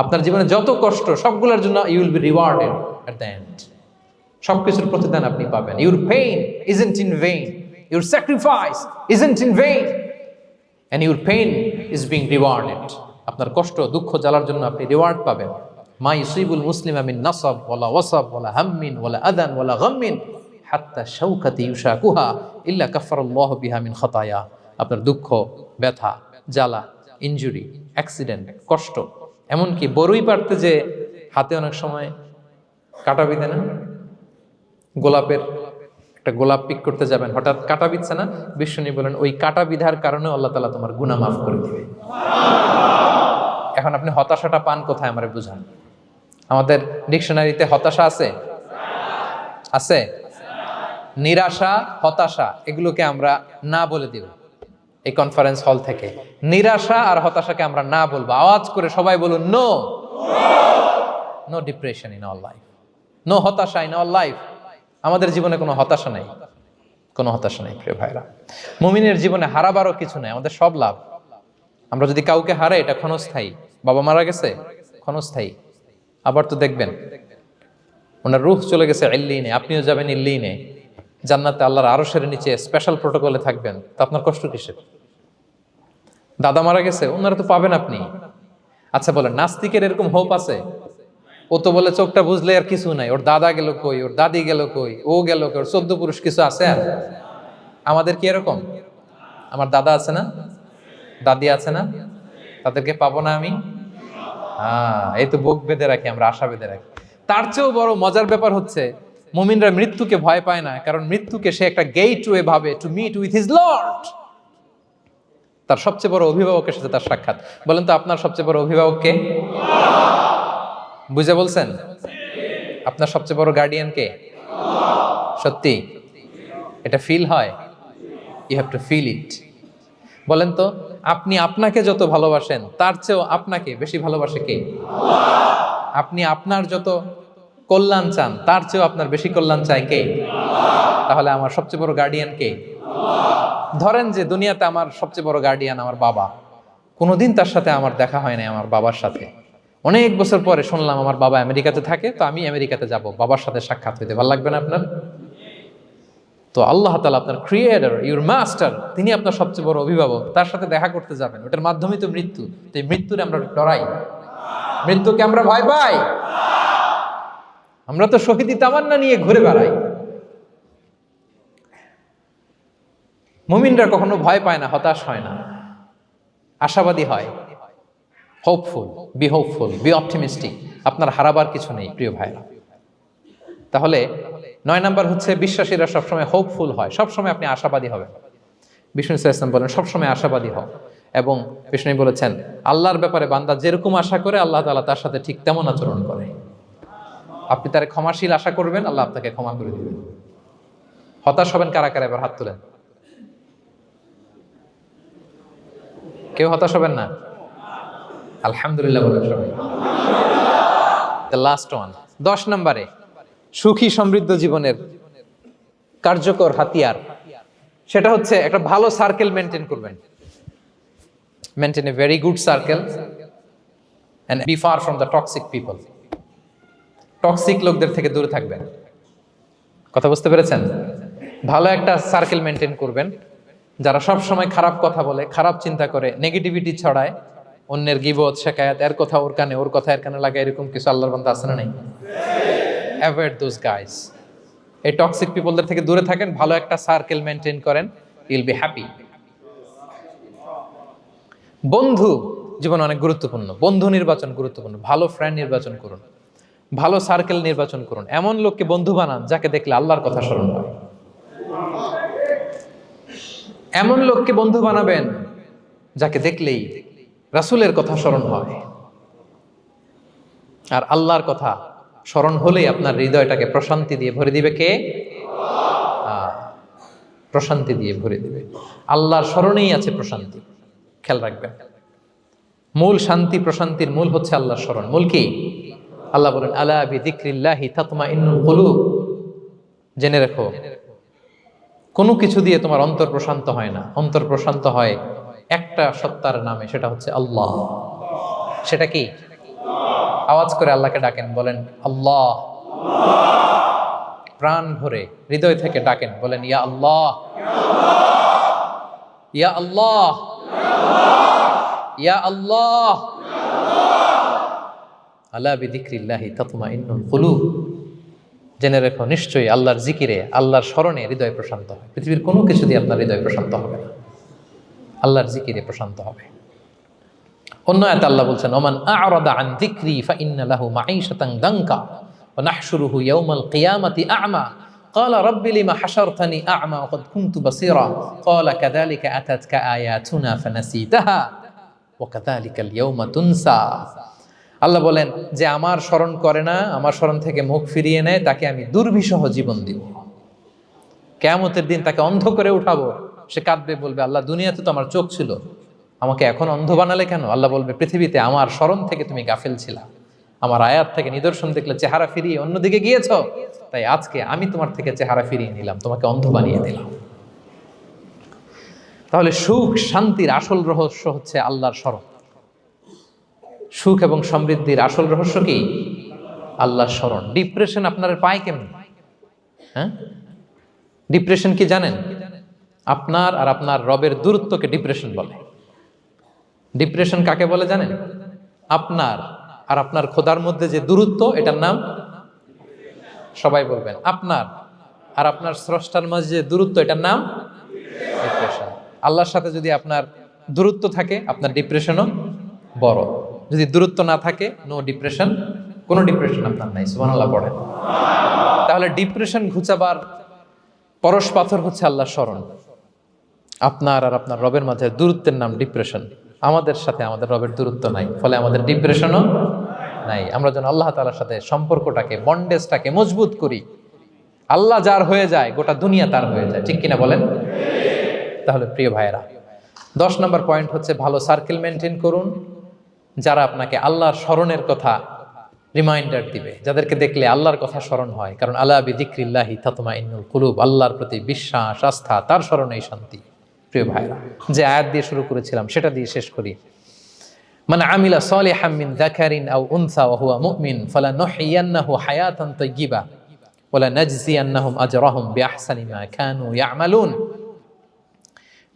আপনার জীবনে যত কষ্ট সবগুলোর জন্য you will be rewarded at the end. সবকিছুর প্রতিদান আপনি পাবেন। Your pain isn't in vain, your sacrifice isn't in vain, and your pain is being rewarded. আপনার কষ্ট, দুঃখ জ্বালার জন্য আপনি রিওয়ার্ড পাবেন। মা ইউসিবুল মুসলিমা মিন নাসাব ওয়ালা ওয়াসাব ওয়ালা হাম্মিন ওয়ালা আদান ওয়ালা গাম্মিন হাত্তা শাওকাতি ইউশাকুহা ইল্লা কাফফারাল্লাহু বিহা মিন খাতায়া। আপনার দুঃখ, ব্যথা, জ্বালা, ইনজুরি, অ্যাক্সিডেন্ট, কষ্ট, এমনকি বড়ই পারতে যে হাতে অনেক সময় কাটা বিঁধে না, গোলাপের একটা গোলাপ পিক করতে যাবেন, হঠাৎ কাটা বিধছে না, বিশ্বনবী বলেন ওই কাটা বিধার কারণে আল্লাহ তাআলা তোমার গুনাহ মাফ করে দিবে। এখন আপনি হতাশাটা পান কোথায় আমারে বুঝান। আমাদের ডিকশনারিতে হতাশা আছে? আছে? নিরাশা, হতাশা এগুলোকে আমরা না বলে দিব এই কনফারেন্স হল থেকে। নিরাশা আর হতাশাকে আমরা না বলবো। আওয়াজ করে সবাই বলুন, no. No depression in our life, no হতাশা ইন আওয়ার লাইফ। আমাদের জীবনে কোনো হতাশা নাই, কোনো হতাশা নাই প্রিয় ভাইরা। মুমিনের জীবনে হারাবারও কিছু নাই, আমাদের সব লাভ। আমরা যদি কাউকে হারাই এটা ক্ষণস্থায়ী। বাবা মারা গেছে, ক্ষণস্থায়ী। আবার তো দেখবেন ওনার রূহ চলে গেছে ইল্লিনে, আপনিও যাবেন ইল্লিনে, জান্নাতে আল্লাহর আরশের নিচে স্পেশাল প্রোটোকলে থাকবেন। তো আপনার কষ্ট কিসের? দাদা মারা গেছে, ওনারা তো পাবেন আপনি। আচ্ছা বলেন, নাস্তিকের এরকম হোপ আছে? ও তো বলে চোখটা বুঝলে আর কিছু নাই, ওর দাদা গেল কই, ওর দাদি গেল কই, ও গেল কই, ওর 14 পুরুষ কিছু আছে আর? আমাদের কি এরকম? আমার দাদা আছে না, দাদি আছে না, তাদেরকে পাবো না আমি? এই তো বুক বেঁধে রাখি আমরা, আশা বেঁধে রাখি। তার চেয়েও বড় মজার ব্যাপার হচ্ছে মুমিনরা মৃত্যুকে ভয় পায় না, কারণ মৃত্যুকে সে একটা গেটওয়ে ভাবে to meet with his lord. তার সবচেয়ে বড় অভিভাবকের সাথে তার সাক্ষাৎ। বলেন তো আপনার সবচেয়ে বড় অভিভাবক কে? বুঝে বলছেন? আপনার সবচেয়ে বড় গার্ডিয়ান কে? সত্যি এটা ফিল হয়? You have to feel it. বলেন তো, আপনি আপনাকে যত ভালোবাসেন তার চেয়েও আপনাকে বেশি ভালোবাসে কে? আপনি আপনার যত কল্যাণ চান তার চেয়েও আপনার বেশি কল্যাণ চায় কে? তাহলে আমার সবচেয়ে বড় গার্ডিয়ান কে? ধরেন যে দুনিয়াতে আমার সবচেয়ে বড় গার্ডিয়ান আমার বাবা, কোনোদিন তার সাথে আমার দেখা হয় নাই আমার বাবার সাথে। অনেক বছর পরে শুনলাম আমার বাবা আমেরিকাতে থাকে, তো আমি আমেরিকাতে যাব বাবার সাথে সাক্ষাৎ হইতে। ভালো লাগবে না আপনার? তো আল্লাহ তাআলা আপনার ক্রিয়েটর, ইউর মাস্টার, তিনি আপনার সবচেয়ে বড় অভিভাবক, তার সাথে দেখা করতে যাবেন, ওটার মাধ্যমেই তো মৃত্যু। তো এই মৃত্যুরে আমরা ডরাই, মৃত্যুকে আমরা ভয় পাই। আমরা তো শহীদি তামান্না নিয়ে ঘুরে বেড়াই। মুমিনরা কখনো ভয় পায় না, হতাশ হয় না, আশাবাদী হয়। Hopeful, B hopeful, B optimistic. আপনার হারাবার কিছু নেই প্রিয় ভাইরা। তাহলে 9 নাম্বার হচ্ছে বিশ্বাসীরা সবসময় হোপফুল হয়, সবসময় আপনি আশাবাদী হবেন। বিষ্ণু ইসলাম বলেন সবসময় আশাবাদী হও। এবং বিষ্ণু বলেছেন আল্লাহর ব্যাপারে বান্দা যেরকম আশা করে আল্লাহ তাআলা তার সাথে ঠিক তেমন আচরণ করে। আপনি তার ক্ষমাশীল আশা করবেন, আল্লাহ আপনাকে ক্ষমা করে দিবেন। হতাশ হবেন কারা কারা? এবার হাত তুলেন। কেউ হতাশ হবেন না? আলহামদুলিল্লাহ বলেন সবাই। দ্য লাস্ট ওয়ান, 10 নম্বরে সুখী সমৃদ্ধ জীবনের কার্যকর হাতিয়ার, সেটা হচ্ছে একটা ভালো সার্কেল মেনটেন করবেন। Maintain a very good circle and be far from the toxic people. Toxic লোকদের থেকে দূরে থাকবেন। কথা বুঝতে পেরেছেন? ভালো একটা সার্কেল মেনটেন করবেন, যারা সব সময় খারাপ কথা বলে, খারাপ চিন্তা করে, নেগেটিভিটি ছড়ায়, অন্যের গীবত শেখায়াত, এর কথা ওর কানে, ওর কথা এর কানে লাগে, এরকম কিছু আল্লাহর বান্দা আছে না নাই? Avoid those guys. এই টক্সিক পিপলদের থেকে দূরে থাকেন, ভালো একটা সার্কেল মেনটেন করেন, ইউল বি হ্যাপি। বন্ধু জীবন অনেক গুরুত্বপূর্ণ, বন্ধু নির্বাচন গুরুত্বপূর্ণ। ভালো ফ্রেন্ড নির্বাচন করুন, ভালো সার্কেল নির্বাচন করুন, এমন লোককে বন্ধু বানান যাকে দেখলে আল্লাহর কথা স্মরণ হয়। এমন লোককে বন্ধু বানাবেন যাকে দেখলেই রাসূলের কথা স্মরণ হয়। আর আল্লাহর কথা স্মরণ হলেই আপনার হৃদয়টাকে প্রশান্তি দিয়ে ভরে দিবে কে? প্রশান্তি দিয়ে ভরে দিবে। আল্লাহর স্মরণেই আছে প্রশান্তি, খেয়াল রাখবেন। মূল শান্তি প্রশান্তির মূল হচ্ছে আল্লাহর স্মরণ। মূল কি? আল্লাহ বলেন আলা বিযিকরিল্লাহি তাতমাইন্নুল কুলুব। জেনে রেখো, কোনো কিছু দিয়ে তোমার অন্তর প্রশান্ত হয় না, অন্তর প্রশান্ত হয় একটা সত্তার নামে, সেটা হচ্ছে আল্লাহ। সেটা কি? আওয়াজ করে আল্লাহকে ডাকেন, বলেন আল্লাহ। প্রাণ ভরে হৃদয় থেকে ডাকেন, বলেন ইয়া আল্লাহ, ইয়া আল্লাহ, ইয়া আল্লাহ। আলা বিযিকরিল্লাহি তাতমাইন্নুল কুলুব। জেনে রেখো, নিশ্চয়ই আল্লাহর জিকিরে, আল্লাহর স্মরণে হৃদয় প্রশান্ত হয়। পৃথিবীর কোনো কিছু দিয়ে আপনার হৃদয় প্রশান্ত হবে না, আল্লাহর জিকিরে প্রশান্ত হবে। অন্য আয়াতে আল্লাহ বলছেন ওমান আ'রাদা আন যিকরি ফাইন্না লাহু মাঈশাতান দানকা ওয়া নাহশুরুহু ইয়াওমাল কিয়ামাতি আ'মা ক্বালা রাব্বি লিমা হাশারতানি আ'মা ওয়া ক্বাদ কুনতু বাসীরা ক্বালা কাযালিকা আতাতকা আয়াতুনা ফানাসিতাহা ওয়া কাযালিকাল ইয়াওমা তুনসা। আল্লাহ বলেন যে আমার স্মরণ করে না, আমার স্মরণ থেকে মুখ ফিরিয়ে নেয়, তাকে আমি দুর্বিষহ জীবন দিব। কিয়ামতের দিন তাকে অন্ধ করে উঠাবো, সে কাঁদবে, বলবে আল্লাহ দুনিয়াতে তো আমার চোখ ছিল, আমাকে এখন অন্ধ বানালে কেন? আল্লাহ বলবে পৃথিবীতে আমার স্মরণ থেকে তুমি গাফেল ছিলা, আমার আয়াত থেকে নিদর্শন দেখলে চেহারা ফিরিয়ে অন্যদিকে গিয়েছ, তাই আজকে আমি তোমার থেকে চেহারা ফিরিয়ে নিলাম, তোমাকে অন্ধ বানিয়ে দিলাম। তাহলে সুখ শান্তির আসল রহস্য হচ্ছে আল্লাহর স্মরণ। সুখ এবং সমৃদ্ধির আসল রহস্য কি? আল্লাহর স্মরণ। ডিপ্রেশন আপনার পায় কেমন? হ্যাঁ, ডিপ্রেশন কি জানেন? আপনার আর আপনার রবের দূরত্বকে ডিপ্রেশন বলে। ডিপ্রেশন কাকে বলে জানেন? আপনার আর আপনার খোদার মধ্যে যে দূরত্ব, এটার নাম, সবাই বলবেন, আপনার আর আপনার স্রষ্টার মাঝে যে দূরত্ব, এটার নাম ডিপ্রেশন। আল্লাহর সাথে যদি আপনার দূরত্ব থাকে, আপনার ডিপ্রেশনও বড়। যদি দূরত্ব না থাকে, নো ডিপ্রেশন, কোনো ডিপ্রেশন আপনার নাই। সুবহানাল্লাহ পড়েন। তাহলে ডিপ্রেশন ঘুচাবার পরশ পাথর হচ্ছে আল্লাহর স্মরণ। আপনার আর আপনার রবের মাঝে দূরত্বের নাম ডিপ্রেশন। আমাদের সাথে আমাদের রবের দূরত্ব নাই, ফলে আমাদের ডিপ্রেশনও নাই। আমরা যেন আল্লাহ তাআলার সাথে সম্পর্কটাকে, বন্ডেজটাকে মজবুত করি। আল্লাহ যার হয়ে যায়, গোটা দুনিয়া তার হয়ে যায়। ঠিক কিনা বলেন? তাহলে প্রিয় ভাইয়েরা, 10 নম্বর পয়েন্ট হচ্ছে ভালো সার্কেল মেনটেন করুন, যারা আপনাকে আল্লাহর স্মরণের কথা রিমাইন্ডার দিবে, যাদেরকে দেখলে আল্লাহর কথা স্মরণ হয়। কারণ আলা বিযিকরিল্লাহি তাতমাইন্নুল কুলুব, আল্লাহর প্রতি বিশ্বাস, আস্থা, তার স্মরণেই শান্তি। প্রিয় ভাইরা, যে আয়াত দিয়ে শুরু করেছিলাম সেটা দিয়ে শেষ করি। মান আমিলা সালিহাম মিন যাকারিন আও উনসা ওয়া হুয়া মুমিন ফালানুহইয়ান্নাহু হায়াতান তাইয়্যিবা ওয়া লানাজজিয়ান্নাহুম আজরাহুম বিআহসানি মা কানু ইয়ামালুন।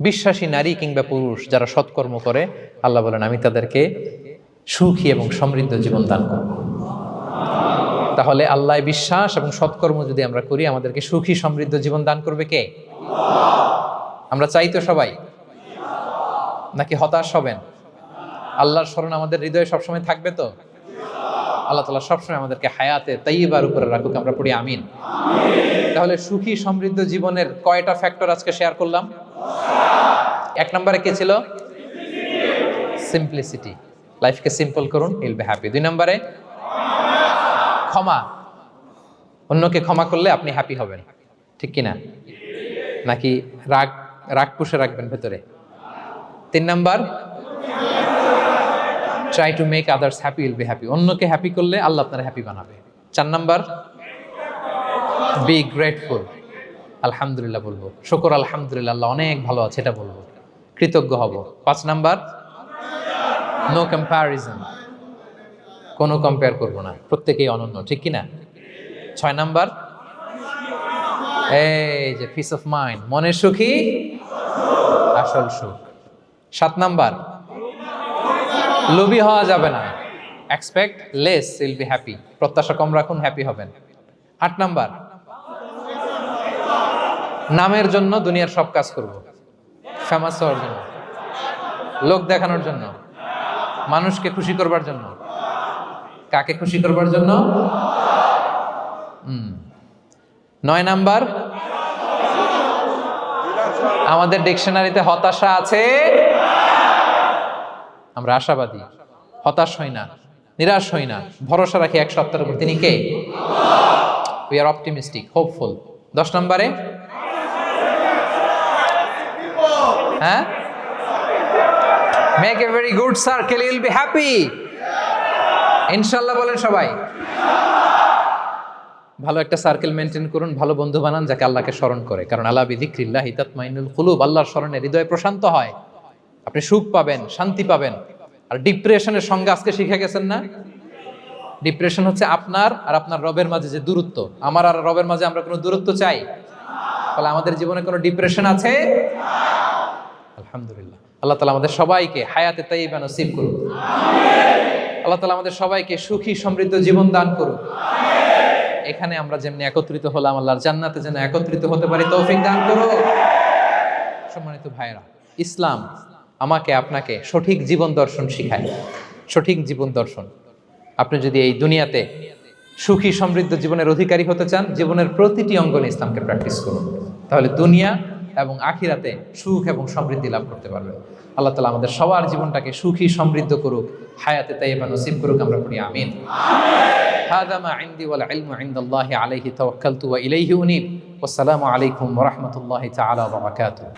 বিশ্বাসী নারী কিংবা পুরুষ যারা সৎকর্ম করে, আল্লাহ বলেন আমি তাদেরকে সুখী এবং সমৃদ্ধ জীবন দান করব। তাহলে আল্লাহ বিশ্বাস এবং সৎকর্ম যদি আমরা করি, আমাদেরকে সুখী সমৃদ্ধ জীবন দান করবে কে? আমরা চাই তো সবাই, নাকি হতাশ হবেন? আল্লাহর স্মরণ আমাদের হৃদয়ে সবসময় থাকবে তো? আল্লাহ তাআলা সবসময় আমাদেরকে হায়াতে তাইয়্যিবার উপরে রাখুক, আমরা পড়ি আমিন। তাহলে সুখী সমৃদ্ধ জীবনের কয়টা ফ্যাক্টর আজকে শেয়ার করলাম? 1 নম্বরে কে ছিল? সিম্পলিসিটি। লাইফকে সিম্পল করুন, ইউল বি হ্যাপি। 2 নম্বরে ক্ষমা। অন্যকে ক্ষমা করলে আপনি হ্যাপি হবেন, ঠিক কিনা? নাকি রাগ রাগ পুষে রাখবেন ভেতরে? 3 number, try to make others happy, will be happy. অন্যকে হ্যাপি করলে আল্লাহ আপনার হ্যাপি বানাবে। 4 নাম্বার, বি গ্রেটফুল। আলহামদুলিল্লাহ বলবো, শুকর আলহামদুলিল্লাহ, আল্লাহ অনেক ভালো আছে এটা বলবো, কৃতজ্ঞ হব। 5 নাম্বার, নো কম্প্যারিজন, কোনো কম্পেয়ার করবো না, প্রত্যেকেই অনন্য, ঠিক কিনা? 6 নাম্বার, এই যে পিস অফ মাইন্ড, মনের সুখী আসল সুখ। 7 নাম্বার, লোভী হওয়া যাবে না। Expect less, will be happy. প্রত্যাশা কম রাখুন, হ্যাপি হবেন। 8 নাম্বার, নামের জন্য দুনিয়ার সব কাজ করব, ফেমাস হওয়ার জন্য, লোক দেখানোর জন্য, মানুষকে খুশি করবার জন্য। কাকে খুশি করবার জন্য? 9 নাম্বার, আমাদের ডিকশনারিতে হতাশা আছে, আমরা আশাবাদী, হতাশ হই না, নিরাশ হই না, ভরসা রাখি এক সত্তার উপর। তিনি কে? We are optimistic, hopeful. 10 নম্বরে, হ্যাঁ, make a very good circle, you will be happy. ইনশাআল্লাহ বলেন সবাই। ভালো একটা সার্কেল মেনটেন করুন, ভালো বন্ধু বানান যাকে আল্লাহকে স্মরণ করে, কারণ আলা বিযিকরিল্লাহি তাতমাইন্নুল কুলুব। আল্লাহর স্মরণে হৃদয় প্রশান্ত হয়, আপনি সুখ পাবেন, শান্তি পাবেন। আর ডিপ্রেশনের সঙ্গে আজকে শিখে গেছেন না? ডিপ্রেশন হচ্ছে আপনার আর আপনার রবের মাঝে যে দূরত্ব। আমার আর রবের মাঝে আমরা কোনো দূরত্ব চাই? তাহলে আমাদের জীবনে কোনো ডিপ্রেশন আছে? আলহামদুলিল্লাহ। আল্লাহ তাআলা আমাদের সবাইকে হায়াতে তাইয়্যিবা নসিব করুন। আল্লাহ তাআলা আমাদের সবাইকে সুখী সমৃদ্ধ জীবন দান করুন। এখানে আমরা যেমনি একত্রিত হলাম, আল্লাহর জান্নাতে যেন একত্রিত হতে পারি তৌফিক দান করুন। সম্মানিত ভাইরা, ইসলাম আমাকে আপনাকে সঠিক জীবন দর্শন শিখায়। সঠিক জীবন দর্শন। আপনি যদি এই দুনিয়াতে সুখী সমৃদ্ধ জীবনের অধিকারী হতে চান, জীবনের প্রতিটি অঙ্গনে ইসলামকে প্র্যাকটিস করুন, তাহলে দুনিয়া এবং আখিরাতে সুখ এবং সমৃদ্ধি লাভ করতে পারবেন। আল্লাহ তাআলা আমাদের সবার জীবনটাকে সুখী সমৃদ্ধ করুক, হায়াতে তাইয়্যিবা নসিব করুক, আমরা পড়ি আমিন। হাযা মা ইনদি ওয়াল ইলমু ইনদাল্লাহি আলাইহি তাওয়াক্কালতু ওয়া ইলাইহি উনীব। ওয়াসসালামু আলাইকুম ওয়া রাহমাতুল্লাহি তাআলা ওয়া বারাকাতুহু।